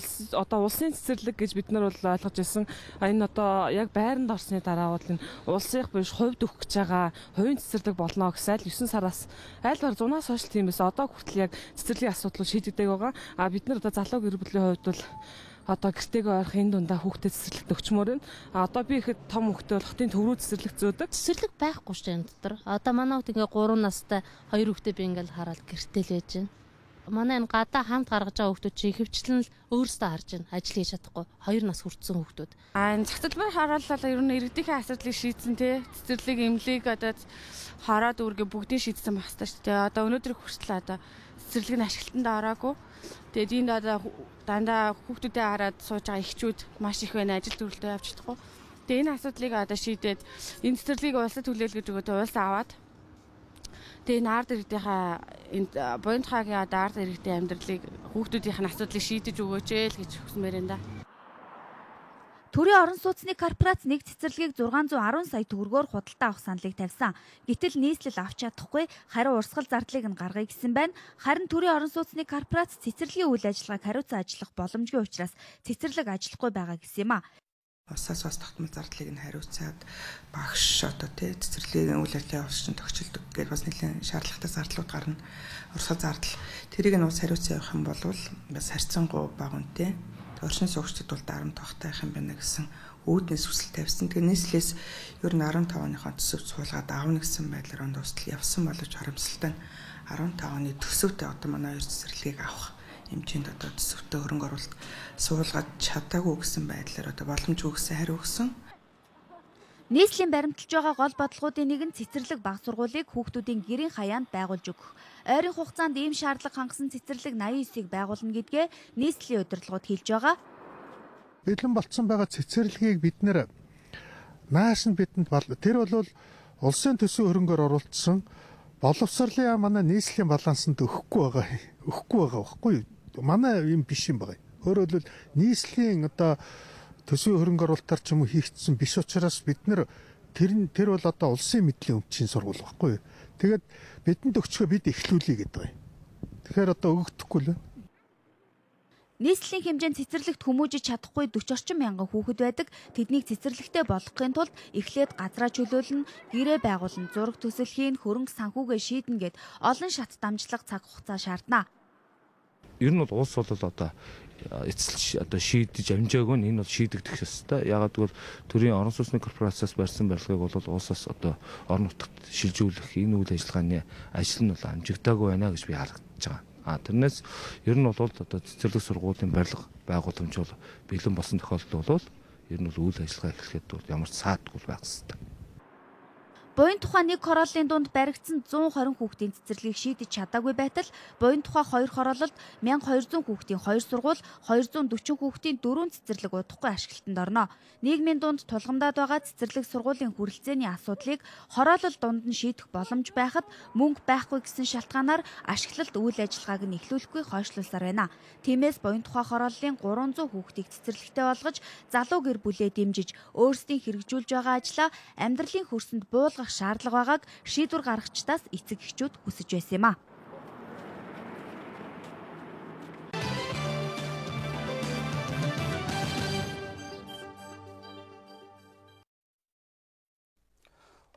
улсын цэцэрлэг гэж бид нар бол ойлгож байсан. Энэ одоо яг байранд орсны дараа бол улсынх биш хувьд өгөх гэж байгаа хувийн цэцэрлэг болно гэсэн аль 9 сараас аль бар 100-аас хойш тиймээс одоо хүртэл яг цэцэрлэгийн асуудал шийдэгдэг байгаа. Бид нар одоо залуу гэр бүлийн хувьд бол одоо гэртээгээ ойрох энэ дундаа хүүхдэд цэцэрлэгт өгчмөр байна. Одоо би ихэд том хүүхдээ болохын төврүү цэцэрлэгт зөөдөг. Цэцэрлэг байхгүй шүү дээ энэ дотор. Одоо манай хүүхд ингээ 3 настай 2 хүүхдээ би ингээл хараад гэртээ л байж байна. Манай энэ гадаа хамт гаргаж байгаа хүүхдүүд чи ихэвчлэн л өөрсдөө харж байна. Ажил хийж чадахгүй 2 нас хүртсэн хүүхдүүд. Энэ цогцлбор хорооллол ер нь иргэдийн асуудлыг шийдсэн тий. Цэцэрлэг эмнэлэг одоо хараад үүргээ бүгдийг шийдсэн байх хэрэгтэй шүү дээ. Одоо өнөөдөр хүртэл одоо цэцэрлэг нь ашиглалтанд ороогүй. Тэгээд энд одоо дандаа хүүхдүүдээ хараад сууж байгаа эхчүүд маш их байна. Ажил төрөлтөө явж чадахгүй. Тэгээд энэ асуудлыг одоо шийдээд энэ цэцэрлэгийг улсад хүлээл гэж өгөөд улс аваад тэгээ энэ ард иргэдийнхаа энд буян тухайгийн одоо ард иргэдийн амьдралыг хүүхдүүдийнх нь асуудлыг шийдэж өгөөч л гэж хүсмээр энэ да. Төрийн орон сууцны корпорац нэг цэцэрлэгийг 610 сая төгрөгөөр худалдаа авах саналыг тавьсан. Гэтэл нийслэл авч чадахгүй хариу урсгал зардлыг нь гаргая гэсэн байна. Харин төрийн орон сууцны корпорац цэцэрлэгийн үйл ажиллагааг хариуцсан ажиллах боломжгүй учраас цэцэрлэг ажиллахгүй байгаа гэсэн юм а. Усаас тогтмол зардлыг нь хариуцаад багш одоо тий цэцэрлэгийн үйл ажиллагаа явуулсан тохиолддог гэж бас нэлээд шаардлагатай зардлууд гарна. Урсгал зардал тэрийг нь ус хариуцсан явах юм бол бас харьцангуй бага үнэтэй. Орчин суугчдад бол дарамт тогтоох юм байна гэсэн үүднээс хүсэл тавьсан. Тэгээ нийслэлээс ер нь 15 оныхон төсөв суулгаад аавна гэсэн байдлаар дуустал явсан боловч харамсалтай нь 15 оны төсөвтэй одоо манай 2 цэцэрлэгийг авах хэмжээнд одоо төсөвтэй хөрөнгө оруулалт суулгаад чадаагүй гэсэн байдлаар одоо боломжгүй гэсэн хариу өгсөн. Нийслэлийн баримталж байгаа гол бодлогуудын нэг нь цэцэрлэг баг сургуулийг хүүхдүүдийн гэрийн хаяанд байгуулж өгөх. Ойрын хугацаанд ийм шаардлага хангасан цэцэрлэг 89-ыг байгуулна гэдгээ нийслэлийн удирдлагууд хэлж байгаа. Бэлэн болцсон байгаа цэцэрлэгийг бид нэр нааш нь бидэнд тэр бол улсын төсвийн хөрөнгөөр оруулсан боловсролын манай нийслэлийн балансанд өгөхгүй байгаа байхгүй юу? Манай юм биш юм байна. Өөрөөр хэлбэл нийслэлийн одоо төсвийн хөрөнгө оруулалтаар ч юм уу хийгдсэн биш учраас бид нэр Тэр бол одоо улсын мэдлийн өмчийн сургууль баггүй. Тэгээд бидэнд өгчгөө бид эхлүүлье гэдэг юм. Тэгэхээр одоо өгөгдөхгүй л. Нийслэлийн хэмжээнд цэцэрлэгт хүмүүжиж чадахгүй 40 орчим мянган хүүхэд байдаг. Тэднийг цэцэрлэгтээ болгохын тулд эхлээд газраа чөлөөлнө, гэрээ байгуулна, зураг төсөл хийн, хөрөнгө санхүүгээ шийднэ гэд олон шат дамжлага цаг хугацаа шаардна. Ер нь бол улс бол одоо эцэл одоо шийдэж амжаагүй нь энэ бол шийдэгдэх ёстой. Ягаад гэвэл төрийн орон сууцны корпорациас барьсан барилгыг бол улсаас одоо орон нутагт шилжүүлэх энэ үйл ажиллагааны ажил нь бол амжигдаагүй байна гэж би харагдаж байгаа. Тэрнээс ер нь бол одоо цэцэрлэг сургуулийн барилга байгууламж бол бэлэн болсон тохиолдолд бол ер нь үйл ажиллагаа эхлэхэд ямар ч саадгүй байх ёстой. Буян тухай нэг хорооллын дунд баригдсан 120 хүүхдийн цэцэрлэгийг шийдэж чадаагүй байтал буян тухай 2 хороололд 1200 хүүхдийн 2 сургууль, 240 хүүхдийн 4 цэцэрлэг удахгүй ашиглалтанд орно. Нийгмийн дунд тулгамдаад байгаа цэцэрлэг сургуулийн хүрэлцээний асуудлыг хороолол дунд нь шийдэх боломж байхад мөнгө байхгүй гэсэн шалтгаанаар ашиглалт үйл ажиллагааг нь эхлүүлэхгүй хойшлуулсаар байна. Тиймээс буян тухай хорооллын 300 хүүхдийг цэцэрлэгтээ болгож залуу гэр бүлээ дэмжиж өөрсдийн хэрэгжүүлж байгаа ажлаа амьдралын хөрсөнд буулгах шаардлага байгааг шийдвэр гаргагчдаас эцэг эхчүүд хүсэж байсан юм а.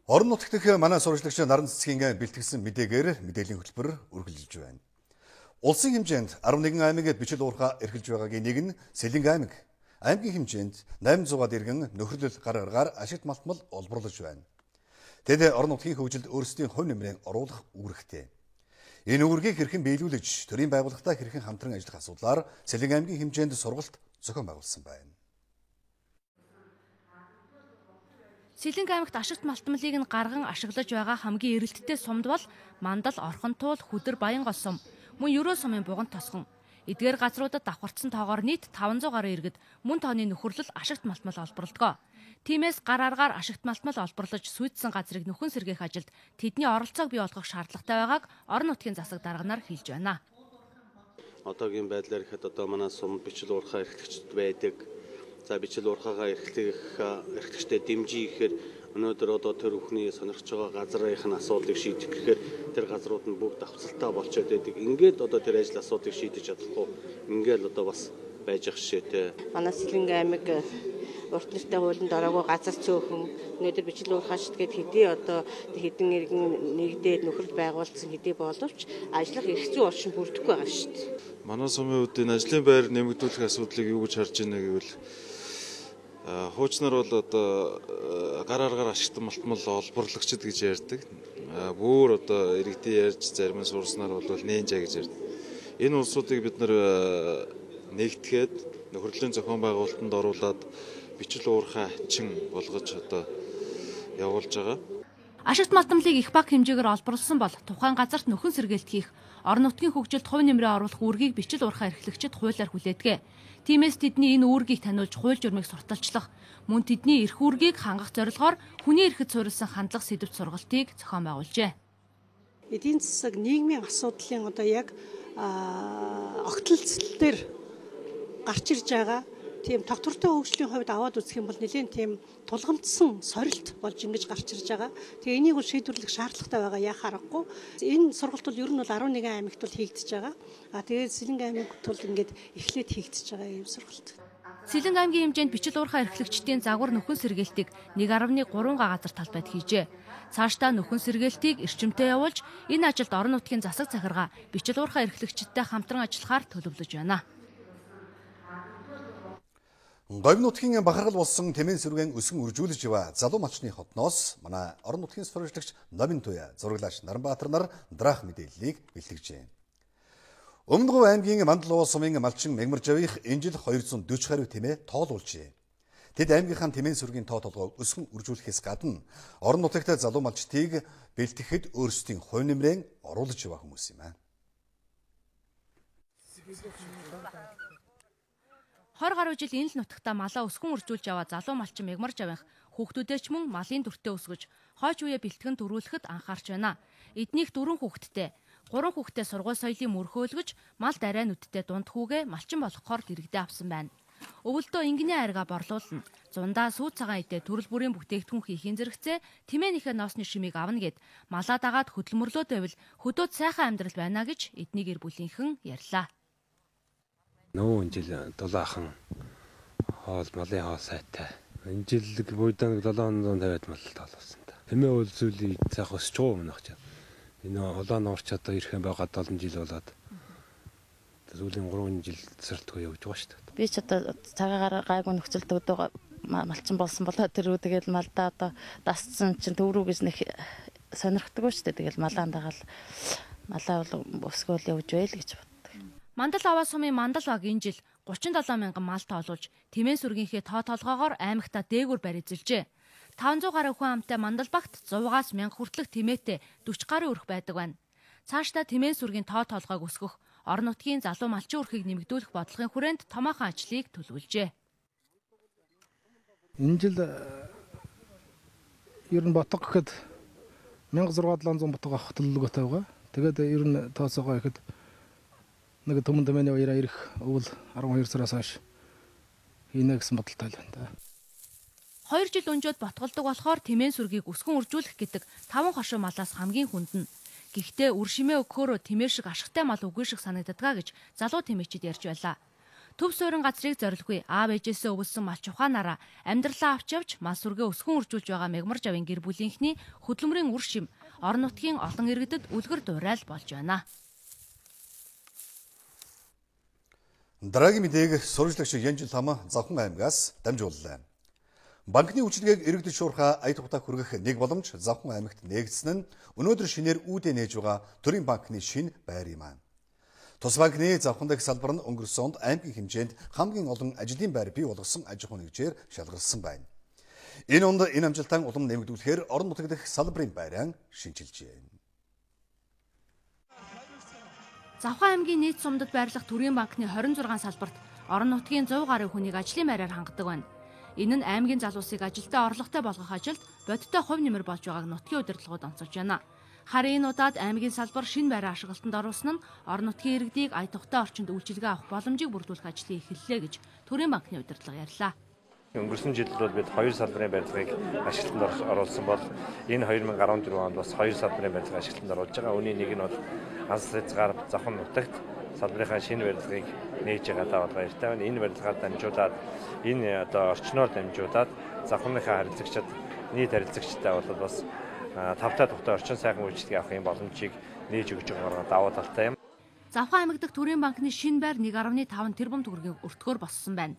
Орон нутгт дэх манай сурвалжлагч Наран цэцгийн бэлтгэсэн мэдээгээр мэдээллийн хөтөлбөр үргэлжилж байна. Улсын хэмжээнд 11 аймаг бичил уурхай эрхэлж байгаагийн нэг нь Сэлэнг аймаг. Аймгийн хэмжээнд 800-аад иргэн нөхөрлөл гар гаргаар ашигт малтмал олборлож байна. Тэд орон нутгийн хөгжилд өөрсдийн хувь нэмрээ оруулах үүрэгтэй. Энэ үүргийг хэрхэн биелүүлж, төрийн байгууллагатай хэрхэн хамтран ажиллах асуудлаар Сэлэнг аймгийн хэмжээнд сургалт зохион байгуулсан байна. Сэлэнг аймагт ашигт малтмалыг нь гарган ашиглаж байгаа хамгийн эрэлттэй сумд бол Мандал, Орхонтуул, Хүдэр, Баянгол сум, мөн Ерөө сумын Буган тосгон. Эдгээр газруудад давхарцсан тоогоор нийт 500 гаруй иргэд мөн тооны нөхөрлөл ашигт малтмал олборлодгоо. Тиймээс гар аргаар ашигт малтмал олборлож сүйдсэн газрыг нөхөн сэргээх ажилд тэдний оролцоог бий болгох шаардлагатай байгааг орон нутгийн засаг дарганаар хэлж байна. Одоогийн байдлаар ихэд одоо манай сум бичил уурхай эрхлэгчд байдаг. За бичил уурхайгаа эрхлэгчтэй дэмжиж ихээр өнөөдөр одоо тэр бүхний сонирхож байгаа газрын асуудлыг шийдэх гэхээр тэр газрууд нь бүгд давцалтай болчиход байдаг. Ингээд одоо тэр ажил асуудлыг шийдэж чадахгүй ингээл одоо бас байж ах шишээтэй. Манай Сэлэнг аймаг урт нэртэй хуулинд ороогүй газар цөөхөн өнөөдөр бичил уурхайчд гээд хэдий одоо хэдэн иргэн нэгдээд нөхрөл байгуулсан хэдий боловч ажиллах эрх зүй орчин бүрдэхгүй байгаа шүү дээ. Манай сумын хувьд энэ ажлын байр нэмэгдүүлэх асуудлыг юу гэж харж байна гэвэл хуучнаар бол одоо гар аргаар ашигт малтмал олборлагчд гэж ярьдаг. Бүр одоо иргэдийн ярьж зарим нь сурснаар бол нэнжа гэж ярьдаг. Энэ улсуудыг бид нар нэгтгэхэд нөхрөлийн зохион байгуулалтанд оруулаад бичил уурхай чин болгож одоо явуулж байгаа. Ашигт малтмалыг их баг хэмжээгээр олборлсон бол тухайн газарт нөхөн сэргээлт хийх, орон нутгийн хөгжилд хувь нэмрээ оруулах үүргийг бичил уурхай эрхлэгчид хуулиар хүлээдэг. Тиймээс тэдний энэ үүргийг таниулж хууль журмыг сурталчлах, мөн тэдний эрх үүргийг хангах зорилгоор хүний эрхэд суурилсан хандлага сэдвт сургалтыг зохион байгуулжээ. Эдийн засаг нийгмийн асуудлын одоо яг огтлцол дээр гарч ирж байгаа тийм тогтвортой хөгжлийн хувьд аваад үзэх юм бол нэлээд тийм тулгамдсан сорилт болж ингэж гарч ирж байгаа. Тэгээ энийг бол шийдвэрлэх шаардлагатай байгаа яхаа аргагүй. Энэ сургалт бол ер нь бол 11 аймагт бол хийгдэж байгаа. Тэгээд Сэлэнг аймагт бол ингээд эхлээд хийгдэж байгаа юм сургалт. Сэлэнг аймгийн хэмжээнд бичил уурхай эрхлэгчдийн загвар нөхөн сэргээлтийг 1.3 газар талбайд хийжээ. Цаашдаа нөхөн сэргээлтийг эрчимтэй явуулж энэ ажилд орон нутгийн засаг захиргаа бичил уурхай эрхлэгчдтэй хамтран ажиллахаар төлөвлөж байна. Говь нутгийн бахархал болсон Тэмэн сэргэн өсгөн үржүүлж яваа залуу малчны хотноос манай орон нутгийн сурвалжлагч Номин Туя, зураглаач Наранбаатар нар драах мэдээллийг бэлтгэжээ. Өмнөдгөө аймгийн Мандал сумын малчин Мегмар Жавих энэ жил 240 гаруй тэмээ тоолуулжээ. Тэд аймгийнхаа Тэмэн сэргийн тоо толгойг өсгөн үржүүлэхээс гадна орон нутагт залуу малчтыг бэлтгэхэд өөрсдийн хувь нэмрээ оруулж яваа хүмүүс юм аа. 20 гаруй жил энэ л нутагта малаа өсгөн үржүүлж яваа залуу малчин Мегмар Жавих хүүхдүүдээ ч мөн малын дүртээ өсгөж хойч үе бэлтгэн дөрвөлөхөд анхаарч байна. Эднийх 4 хүүхэдтэй. 3 хүүхэдтэй сургууль соёлын мөрхөөлгөж мал дарай нүдтэй дунд хүүгээ малчин болгохоор дэрэгдээ авсан байна. өвөлдөө ингэний айргаа борлуулна. Зундаа сүү цагаан идэ төрөл бүрийн бүтээгдэхүүн хийхин зэрэгцээ тэмээнийхээ ноосны шимийг авна гэд малаа дагаад хөдөлмөрлөө байвал хөдөөд сайхан амьдрал байна гэж эдний гэр бүлийнхэн ярьлаа. Нөө жил дулаахан хоол малын хоол сайтай. Энэ жил буйдаа 750 мал тоолсон та. Тэмээ үйл зүйлийг цаах өсч байгаа юм нах чам. Энэ улаан уурч одоо ирэх юм байгаа 7 жил болоод сүүлийн 3 жил цэртгөө явж байгаа шүү дээ. Би ч одоо цагаагаар гайгүй нөхцөлд одоо малчин болсон болоо тэрүү тэгэл малдаа одоо дасцсан чинь төв рүү гэж нэг сонирхдаггүй шүү дээ. Тэгэл малаан дагаал малаа бол өсгөөл явж байл гэж боддог. Мандал аваа сумын мандал баг энэ жил 37 мянган мал тоолуулж Тэмээн сүргийнхээ тоо толгоогоор аймагта дээгүүр барь эзэлжээ. 500 гаруй хүн амтай мандал багт 100-аас 1000 хүртэлх тэмээтэй 40 гаруй өрх байдаг байна. Цаашдаа Тэмээн сүргийн тоо толгойг өсгөх, орон нутгийн залуу малчин өрхийг нэмэгдүүлэх бодлогын хүрээнд томоохон ажлыг төлөвлөжээ. Энэ жил ер нь ботго гэхэд 1600 ботго авах төлөвлөгөөтэй байгаа. Тэгээд ер нь тооцоогоо ихэд нэг төмөн тэмээний баяраа ирэх өвөл 12 сараас хойш хийнэ гэсэн бодолтой байна. 2 жил өнжөөд ботголдог болохоор Тэмээн сүргийг өсгөн үржүүлэх гэдэг 5 хошуу малаас хамгийн хүнд нь. Гэхдээ үр шимээ өгөхөөрөө Тэмээн шиг ашигтай мал үгүй шиг санагдадгаа гэж залуу тэмээчид ярьж байлаа. Төв суурин газрыг зорилгүй аав ээжээсээ өвөлсөн малч ухаанаараа амьдралаа авч явж мал сүргээ өсгөн үржүүлж байгаа Мегмар Жавын гэр бүлийнхний хөдөлмөрийн үр шим орон нутгийн олон иргэдэд үлгэр дуурайл болж байна. Дараагийн мэдээг сурвалжлагч Янжил Тама Завхан аймгаас дамжууллаа. Банкны үйлчилгээг иргэдэд шуурхаа ая тухтай хүргэх нэг боломж Завхан аймагт нээгдсэн нь өнөөдөр шинээр үүдээ нээж байгаа төрийн банкны шинэ байр юм аа. Тус банкны Завхан дахь салбар нь өнгөрсөн онд аймгийн хэмжээнд хамгийн олон ажлын байр бий болгосон аж ахуйн нэгжээр шалгарсан байна. Энэ онд энэ амжилтаа улам нэмэгдүүлэхээр орон нутаг дахь салбарын байраа шинжилжээ. Завхан аймгийн нийт сумдад байрлах төрийн банкны 26 салбарт орон нутгийн 100 гаруй хүнийг ажлын байраар хангадаг байна. Энэ нь аймгийн залуусыг ажилдаа орлоготой болгох ажилд бодиттой хувь нэмэр болж байгааг нутгийн удирдлагууд онцолж байна. Харин энэ удаад аймгийн салбар шинэ байраа ашиглалтанд оруулсан нь орон нутгийн иргэдийг ая тухтай орчинд үйлчилгээ авах боломжийг бүрдүүлэх ажлыг эхэллээ гэж төрийн банкны удирдлага ярьлаа. Өнгөрсөн жил бол бид 2 салбарын барилгыг ашиглалтанд оруулсан бол энэ 2014 онд бас 2 салбарын барилгыг ашиглалтанд оруулж байгаа. Үүний нэг нь бол Анс Хязгаар Завхан нутагт салбарынхаа шинэ барилгыг нээж байгаа бол баяртай байна. Энэ барилгаар дамжуулаад энэ одоо орчноор дамжуулаад Завханыхаа харилцагчид нийт харилцагчтай бол бас тавтай тухтай орчин сайхан үйлчлэгээ авахын боломжийг нээж өгч байгаагаар даваа талтай юм. Завхан аймаг дахь төрийн банкны шинэ байр 1.5 тэрбум төгрөгийн өртгөөр болсон байна.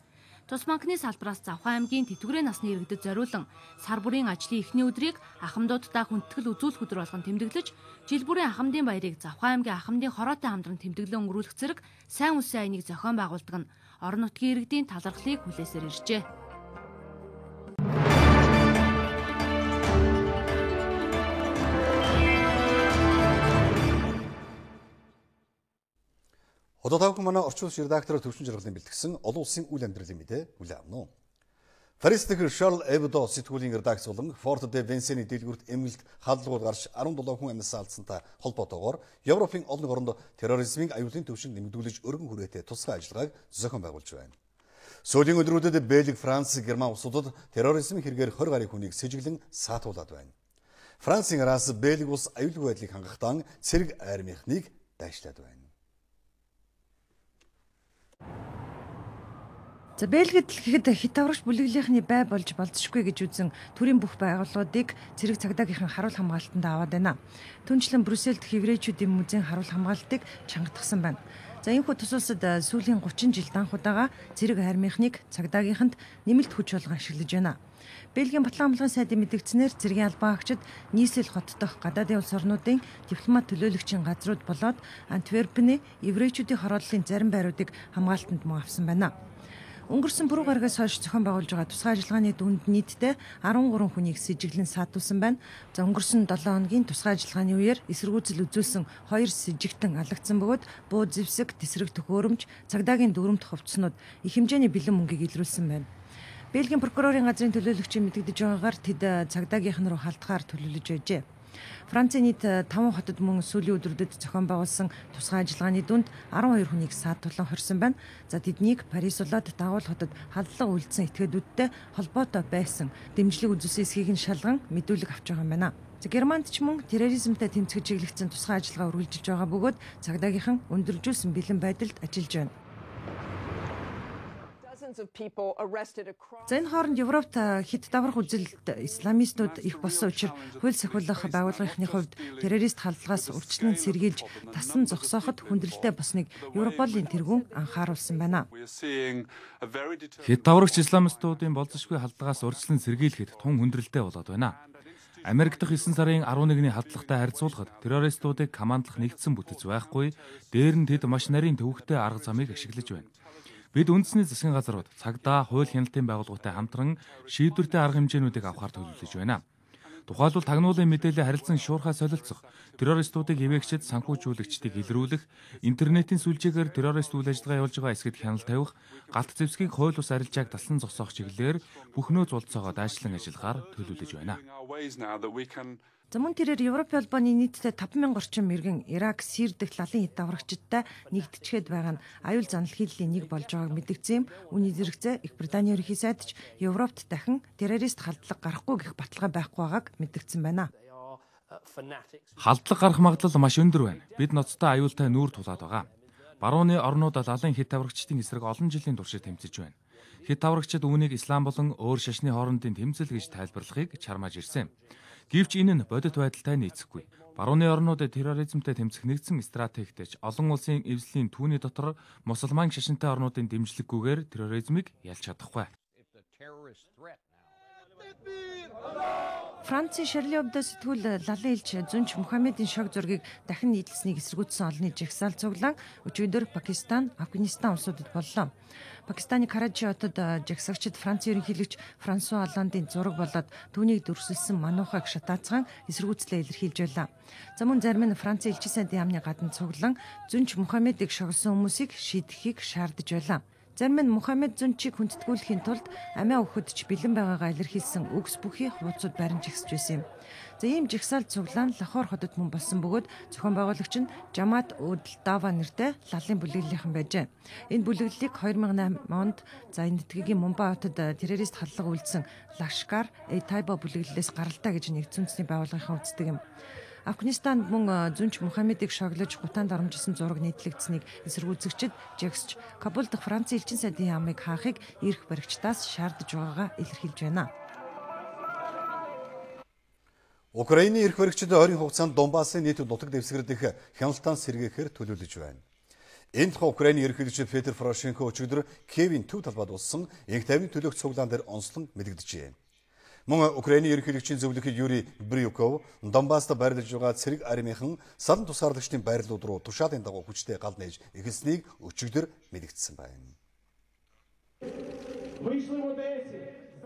Тус банкны салбараас Завхан аймгийн тэтгэврийн насны иргэдэд зориулан сар бүрийн ажлын эхний өдрийг ахмадуудтай хүндэтгэл үзүүлэх өдөр болгон тэмдэглэж, жил бүрийн ахмадын баярыг Завхан аймгийн ахмадын хороотой хамтран тэмдэглэн өнгөрүүлэх зэрэг сайн үсэн аяныг зохион байгуулдаг нь орон нутгийн иргэдийн талархлыг хүлээсээр иржээ. Одоо тавхан манай орчин үеийн редактор төвшин жаргалын бэлтгэсэн олон улсын үйл амьдралын мэдээ хүлээн авна уу. Парис дахь Шарл Эбдо сэтгүүлийн редакц болон Форт де Венсений дэлгүүрт эмнэлт хааллууд гарч 17 хүн амьссан алдсантай холбоотойгоор Европын олон оронд терроризмын аюулын түвшин нэмэгдүүлж өргөн хүрээтэй тусгай ажиллагааг зохион байгуулж байна. Сүүлийн өдрүүдэд Бельги, Франц, Герман улсуудад терроризм хэрэгээр 20 гаруй хүнийг сэжиглэн саатуулад байна. Францын араас Бельги улс аюулгүй байдлыг хангахтан цэрэг армийнхныг дайшлаад байна. За Бельгид гэхэд хит аврагч бүлэглийнхний бай болж болзошгүй гэж үзэн төрийн бүх байгууллагуудыг цэрэг цагдаагийнхын харуул хамгаалтанд аваад байна. Түүнчлэн Брюсселд еврейчүүдийн музейн харуул хамгаалтыг чангатгсан байна. За энэхүү тус улсад сүүлийн 30 жилд анх удаага цэрэг армийнхныг цагдаагийнханд нэмэлт хүч болгон ашиглаж байна. Бельгийн батлан хамгааллын сайдын мэдгдснээр цэргийн албан хаагчид нийслэл хот дох гадаадын улс орнуудын дипломат төлөөлөгчийн газрууд болоод Антверпений еврейчүүдийн хорооллын зарим байруудыг хамгаалтанд мөн авсан байна. Өнгөрсөн пүрэв гарагаас хойш зохион байгуулж байгаа тусгай ажиллагааны дүнд нийтдээ 13 хүнийг сэжиглэн саатуулсан байна. За өнгөрсөн 7 хоногийн тусгай ажиллагааны үеэр эсэргүүцэл үзүүлсэн 2 сэжигтэн алагдсан бөгөөд буу зэвсэг, тесрэг төхөөрөмж, цагдаагийн дүрмт хувцснууд их хэмжээний бэлэн мөнгийг илрүүлсэн байна. Бельгийн прокурорын газрын төлөөлөгчийн мэдэгдэж байгаагаар тэд цагдаагийнх нь руу халтгаар төлөвлөж байжээ. Францын нийт 5 хотод мөн сүүлийн өдрүүдэд зохион байгуулсан тусгай ажиллагааны дүнд 12 хүнийг саатуулан хорьсон байна. За тэднийг Парис болоод дагуул хотод халдлага үйлдсэн этгээдүүдтэй холбоотой байсан дэмжлэг үзүүлсэн эсхийг нь шалган мэдүүлэг авч байгаа юм байна. Германд ч мөн терроризмтай тэмцэж чиглэгдсэн тусгай ажиллагаа үргэлжилж байгаа бөгөөд цагдаагийнхан өндөржүүлсэн бэлэн байдалд ажиллаж байна. За энэ хооронд Европт хэд даврах үзэлд исламистууд их болсон учраас хууль сахиулах байгууллагын хувьд террорист халдлагаас урьдчилан сэргийлж тасан зогсооход хүндрэлтэй болсныг Европолын тэргүүн анхааруулсан байна. Хэд даврагч исламистуудын болзошгүй халдлагаас урьдчилан сэргийлэхэд тун хүндрэлтэй болоод байна. Америк дахь 9 сарын 11-ний халдлагатай харьцуулахад террористуудыг командлах нэгдсэн бүтэц байхгүй, дээр нь тэд маш нарийн төвөгтэй арга замыг ашиглаж байна. Бид үндэсний засгийн газрууд цагдаа, хууль хяналтын байгууллагатай хамтран шийдвэртэй арга хэмжээнүүдийг авахар төлөвлөж байна. Тухайлбал тагнуулын мэдээлэл харилцан шуурхай солилцох, террористуудыг эвээгчид санхүүжүүлэгчдийг илрүүлэх, интернетийн сүлжээгээр террорист үйл ажиллагаа явуулж байгаа эсгэд хяналт тавих, галт зэвсгийг хууль ус арилжааг таслан зогсоох чиглэлээр бүхнөө зулцоогоо дайшлан ажиллахаар төлөвлөж байна. За мөн тэрээр Европын холбооны нийтдээ 5000 орчим иргэн Ирак, Сирь дэх лалын хэд даврагчдтай нэгдчихэд байгаа нь аюул занал хийлийн нэг болж байгааг мэдгдсэн юм. Үүний зэрэгцээ Их Британий ерөнхий сайд ч Европт дахин террорист халдлага гарахгүй гэх баталгаа байхгүй байгааг мэдгдсэн байна. Халдлага гарах магадлал маш өндөр байна. Бид ноцтой аюултай нүүр тулаад байгаа. Барууны орнууд лалын хэд даврагчдын эсрэг олон жилийн туршид тэмцэж байна. Хэд даврагчид үүнийг ислам болон өөр шашны хоорондын тэмцэл гэж тайлбарлахыг чармааж ирсэн. Гэвч энэ нь бодит байдалтай нийцэхгүй. Барууны орнуудад терроризмтай тэмцэх нэгдсэн стратегтэй ч олон улсын эвслийн түүний дотор мусульман шашинтай орнуудын дэмжлэггүйгээр терроризмыг ялж чадахгүй. Францын Шарли Hebdo сэтгүүл лалын элч Зүнч Мухаммедийн шог зургийг дахин нийтлсэнийг эсэргүүцсэн олонний жагсаал цуглаан өчигдөр Пакистан, Афганистан улсуудад боллоо. Пакистаны Карачи хотод жагсагчид Францын ерөнхийлөгч Франсуа Олландын зураг болоод түүнийг дүрсэлсэн мануухайг шатаацгаан эсэргүүцлээ илэрхийлж байлаа. За мөн зарим нь Францын элчин сайдын яамны гадна цуглаан Зүнч Мухаммедийг шогсон хүмүүсийг шийдэхийг шаардаж байлаа. Зарим нь Мухаммед Зүнчийг хүндэтгэүүлэхийн тулд амиа өгөхөд ч бэлэн байгаагаа илэрхийлсэн үгс бүхий хуудсууд барин жигсэж байсан юм. За ийм жигсаал цуглаан Лахор хотод мөн болсон бөгөөд зохион байгуулагч нь Жамаат Уд-Дава нэртэй лалын бүлэглэлийнхэн байжээ. Энэ бүлэглэлийг 2008 онд за энэ нутгийн Мумбай хотод террорист халдлага үйлдсэн Лашкар-e-Тайба бүлэглэлээс гаралтай гэж нэгдсэн үндэсний байгууллагын үздэг юм. Афганистанд мөн Зүнч Мухаммедийг шоглож гутаанд оромжсон зураг нийтлэгдсэнийг эсэргүүцэгчид жагсч Кабул дахь Францын элчин сайдын яамыг хаахыг эрх баригчдаас шаардаж байгаагаа илэрхийлж байна. Украины эрх баригчид ойрын хугацаанд Донбассын нийт нутаг дэвсгэр дэх хяналтаан сэргээхээр төлөвлөж байна. Энэ тухай Украины ерөнхийлөгч Петр Порошенко өчигдөр Киевийн төв талбайд улсан инх тайвны төлөөх цуглаан дээр онцлон мэдэгдэжээ. Мөн Украины ерөнхийлөгчийн зөвлөх Юрий Брюков Донбасста байрлаж байгаа цэрэг армийнхан салан тусгаарлагчдын байрлууд руу тушаалын дагуу хүчтэй гал нээж эхэлснийг өчигдөр мэдэгдсэн байна.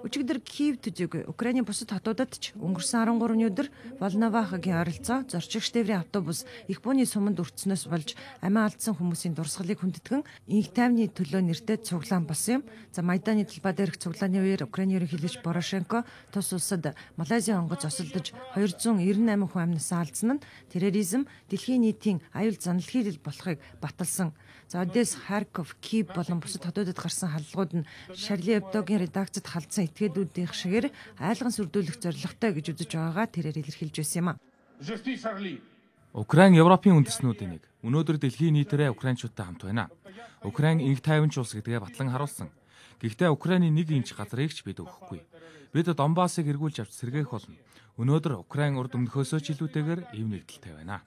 Өчигдөр Киев төжиг Украиний бусад хотуудад ч өнгөрсөн 13-ны өдөр Волновахагийн ойролцоо зорчигч тээврийн автобус их бууны суманд өртснөөс болж амиа алдсан хүмүүсийн дурсгалыг хүндэтгэн инх тайвны төлөө нэртэй цуглаан болсон юм. За Майданы талбай дээрх цуглааны үеэр Украиний ерөнхийлөгч Порошенко тус улсад Малайзийн онгоц осолдож 298 хүн амнасаа алдсан нь терроризм дэлхийн нийтийн аюул занал хийлэл болохыг баталсан. За Одесс, Харьков, Киев болон бусад хотуудад гарсан халдлагууд нь Шарли Hebdo-гийн редакцид халдсан этгээдүүдийнх шигээр айлган сүрдүүлэх зорилготой гэж үзэж байгаагаа тэрээр илэрхийлж байсан юм. Украин Европын үндэстнүүдийн нэг. Өнөөдөр дэлхийн нийтээрээ украинчуудтай хамт байна. Украин инх тайванч улс гэдгээ батлан харуулсан. Гэхдээ Украины нэг инч газрыг ч бид өгөхгүй. Бид Донбассыг эргүүлж авч сэргээх болно. Өнөөдөр Украин урд өмнөхөөсөө ч илүүтэйгээр эв нэгдэлтэй байна.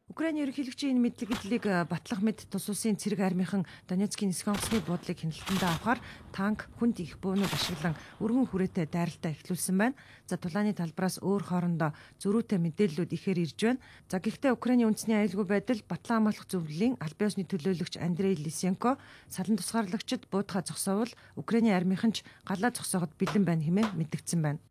Украиний ерөнхийлөгчийн мэдлэглэлийг батлах мэд тус улсын цэрэг армийнхан Донецкийн нисэх онгоцны буудлыг хяналтандаа авахар танк, хүнд их буунууд ашиглан өргөн хүрээтэй дайралтаа эхлүүлсэн байна. За тулааны талбараас өөр хоорондоо зөрүүтэй мэдээллүүд ихээр ирж байна. За гэхдээ Украиний үндэсний аюулгүй байдал батлан хамгаалах зөвлөлийн албан ёсны төлөөлөгч Андрей Лисенко салан тусгаарлагчид буудхаа зогсоовол Украиний армийнхан ч галаа зогсооход бэлэн байна хэмээн мэдгдсэн байна.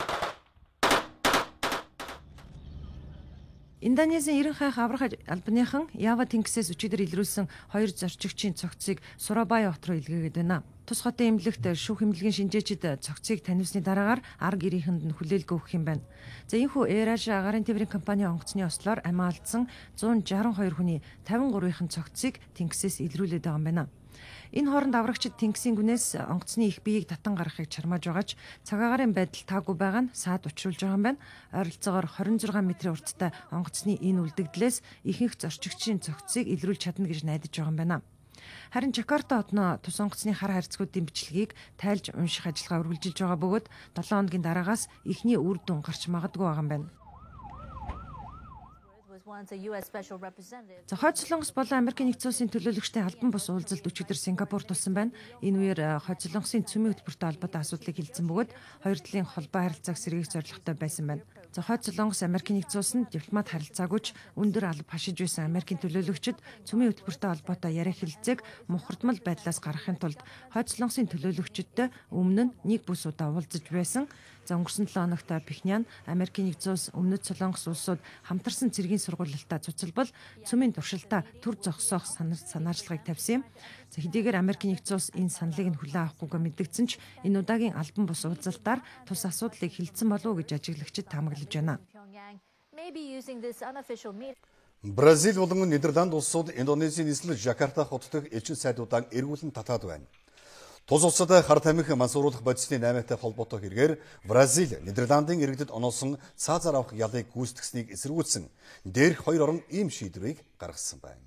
Индонезийн 90 хайх аврах албаныхан Ява тэнгисээс өчигдөр илрүүлсэн 2 зорчигчийн цогцыг Сурабая хот руу илгээгээд байна. Тус хотын эмнэлэгт шүүх эмнэлгийн шинжээчид цогцыг таниусны дараагаар арга гэрийнхэнд нь хүлээлгээ өгөх юм байна. За энэхүү Эраж агарын тээврийн компани онгоцны ослоор амиа алдсан 162 хүний 53-ын цогцыг тэнгисээс илрүүлээд байгаа юм байна. Энэ хооронд аврагчид тэнгисийн гүнээс онгоцны их биеийг татан гаргахыг чармааж байгаач цагаагаарын байдал таагүй байгаа нь саад учруулж байгаа юм байна. Ойролцоогоор 26 метрийн урттай онгоцны энэ үлдэгдлээс ихэнх зорчигчийн цогцыг илрүүлж чадна гэж найдаж байгаа юм байна. Харин Жакарта хотноо тус онгоцны хар харьцагуудын бичлэгийг тайлж унших ажиллагаа үргэлжилж байгаа бөгөөд 7 хоногийн дараагаас ихний үр дүн гарч магадгүй байгаа юм байна. Хойд Солонгос болон Америкийн нэгдсэн улсын төлөөлөгчдийн албан бус уулзалт өчигдөр Сингапурт болсон байна. Энэ үеэр Хойд Солонгосын цөмийн хөтөлбөртэй холбоотой асуудлыг хэлсэн бөгөөд хоёр талын холбоо харилцааг сэргээх зорилготой байсан байна. Хойд Солонгос Америкийн нэгдсэн улсанд дипломат харилцаагүйч өндөр алба хашиж байсан Америкийн төлөөлөгчид цөмийн хөтөлбөртэй холбоотой яриа хэлэлцээг мухардмал байдлаас гаргахын тулд Хойд Солонгосын төлөөлөгчөдтэй өмнө нь нэг бүс удаа уулзаж байсан. За өнгөрсөн 7 хоногт Пхеньян Америкийн нэгдсэн улс Өмнөд Солонгос улсууд хамтарсан цэргийн сургуулилтаа цуцалбал цөмийн туршилтаа төр зогсоох санаачлагыг тавьсан юм. За хэдийгээр Америкийн нэгдсэн улс энэ саналыг нь хүлээн авахгүйгээ мэдгдсэн ч энэ удаагийн албан бус уулзалтаар тус асуудлыг хэлсэн болов уу гэж ажиглагчид таамаглаж байна. Бразил болон Нидерланд улсууд Индонезийн нийслэл Жакарта хот дахь элчин сайдуудаа эргүүлэн татаад байна. Тус улсад хар тамхи мансууруулах бодисны 8-тай холбоотой хэрэгээр Бразил, Нидерландын иргэдэд оноосон цаазаар авах ялыг гүйцэтгсэнийг эсэргүүцсэн дээрх хоёр орон ийм шийдвэрийг гаргасан байна.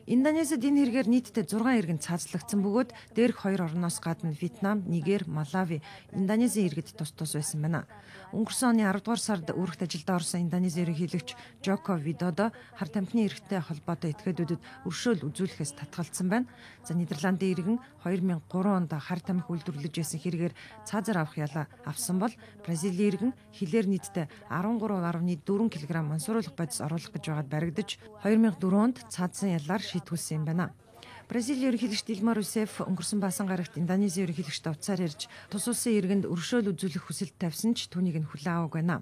Индонезид энэ хэрэгээр нийтдээ 6 иргэн цаазлагдсан бөгөөд дээрх хоёр орноос гадна Вьетнам, Нигер, Малави, Индонезийн иргэд тус байсан байна. Өнгөрсөн оны 10 дугаар сард үүрэгт ажилдаа орсон Индонезийн ерөнхийлөгч Жоко Видодо хар тамхины эрхтэй холбоотой этгээдүүдэд өршөөл үзүүлэхээс татгалзсан байна. За Нидерландын иргэн 2003 онд хар тамхи үйлдвэрлэж байсан хэрэгээр цаазаар авах ялаа авсан бол Бразилийн иргэн хилээр нийтдээ 13.4 кг мансууруулах бодис оруулах гэж байгаад баригдаж 2004 онд цаазсан ялаар шийтгүүлсэн юм байна. Бразилийн ерөнхийлөгч Дилма Русеф өнгөрсөн баасан гарагт Индонезийн ерөнхийлөгчтэй уцаар ярьж тус улсын иргэнд өршөөл үзүүлэх хүсэлт тавьсан ч түүнийг нь хүлээн аваагүй байна.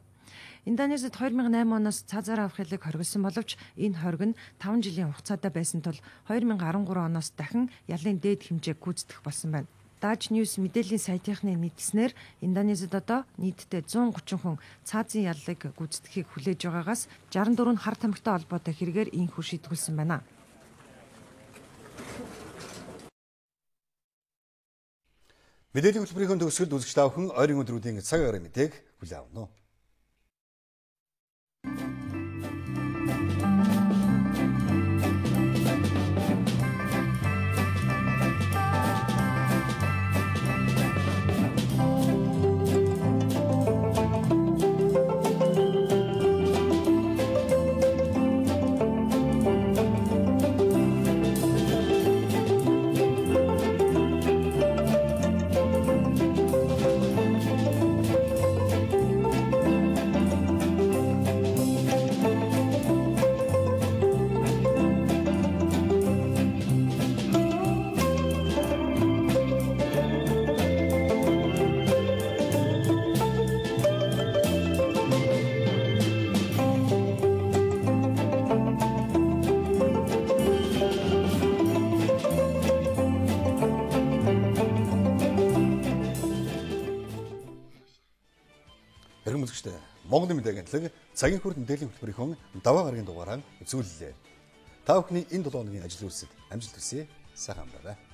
Индонезид 2008 оноос цаазаар авах ялыг хоригдсан боловч энэ хориг нь 5 жилийн хугацаатай байсан тул 2013 оноос дахин ялын дээд хэмжээг гүйцэтгэх болсон байна. Dutch News мэдээллийн сайтынхны нийтснээр Индонезид одоо нийтдээ 130 хүн цаазын яллыг гүйцэтгэхийг хүлээж байгаагаас 64 нь хар тамхитай холбоотой хэрэгээр ийхүү шийтгүүлсэн байна. Мэдээллийн хөтөлбөрийн төгсгөлд үзэгч та бүхэн ойрын өдрүүдийн цаг агаар мэдээг хүлээн авна уу. Монголын мэдээ агентлаг цагийн хүрд мэдээллийн хөтөлбөрийн даваа гарагийн дугаараар үзүүллээ. Та бүхний энэ 7 хоногийн ажил үйлсэд амжилт хүсье. Сайхан амраарай.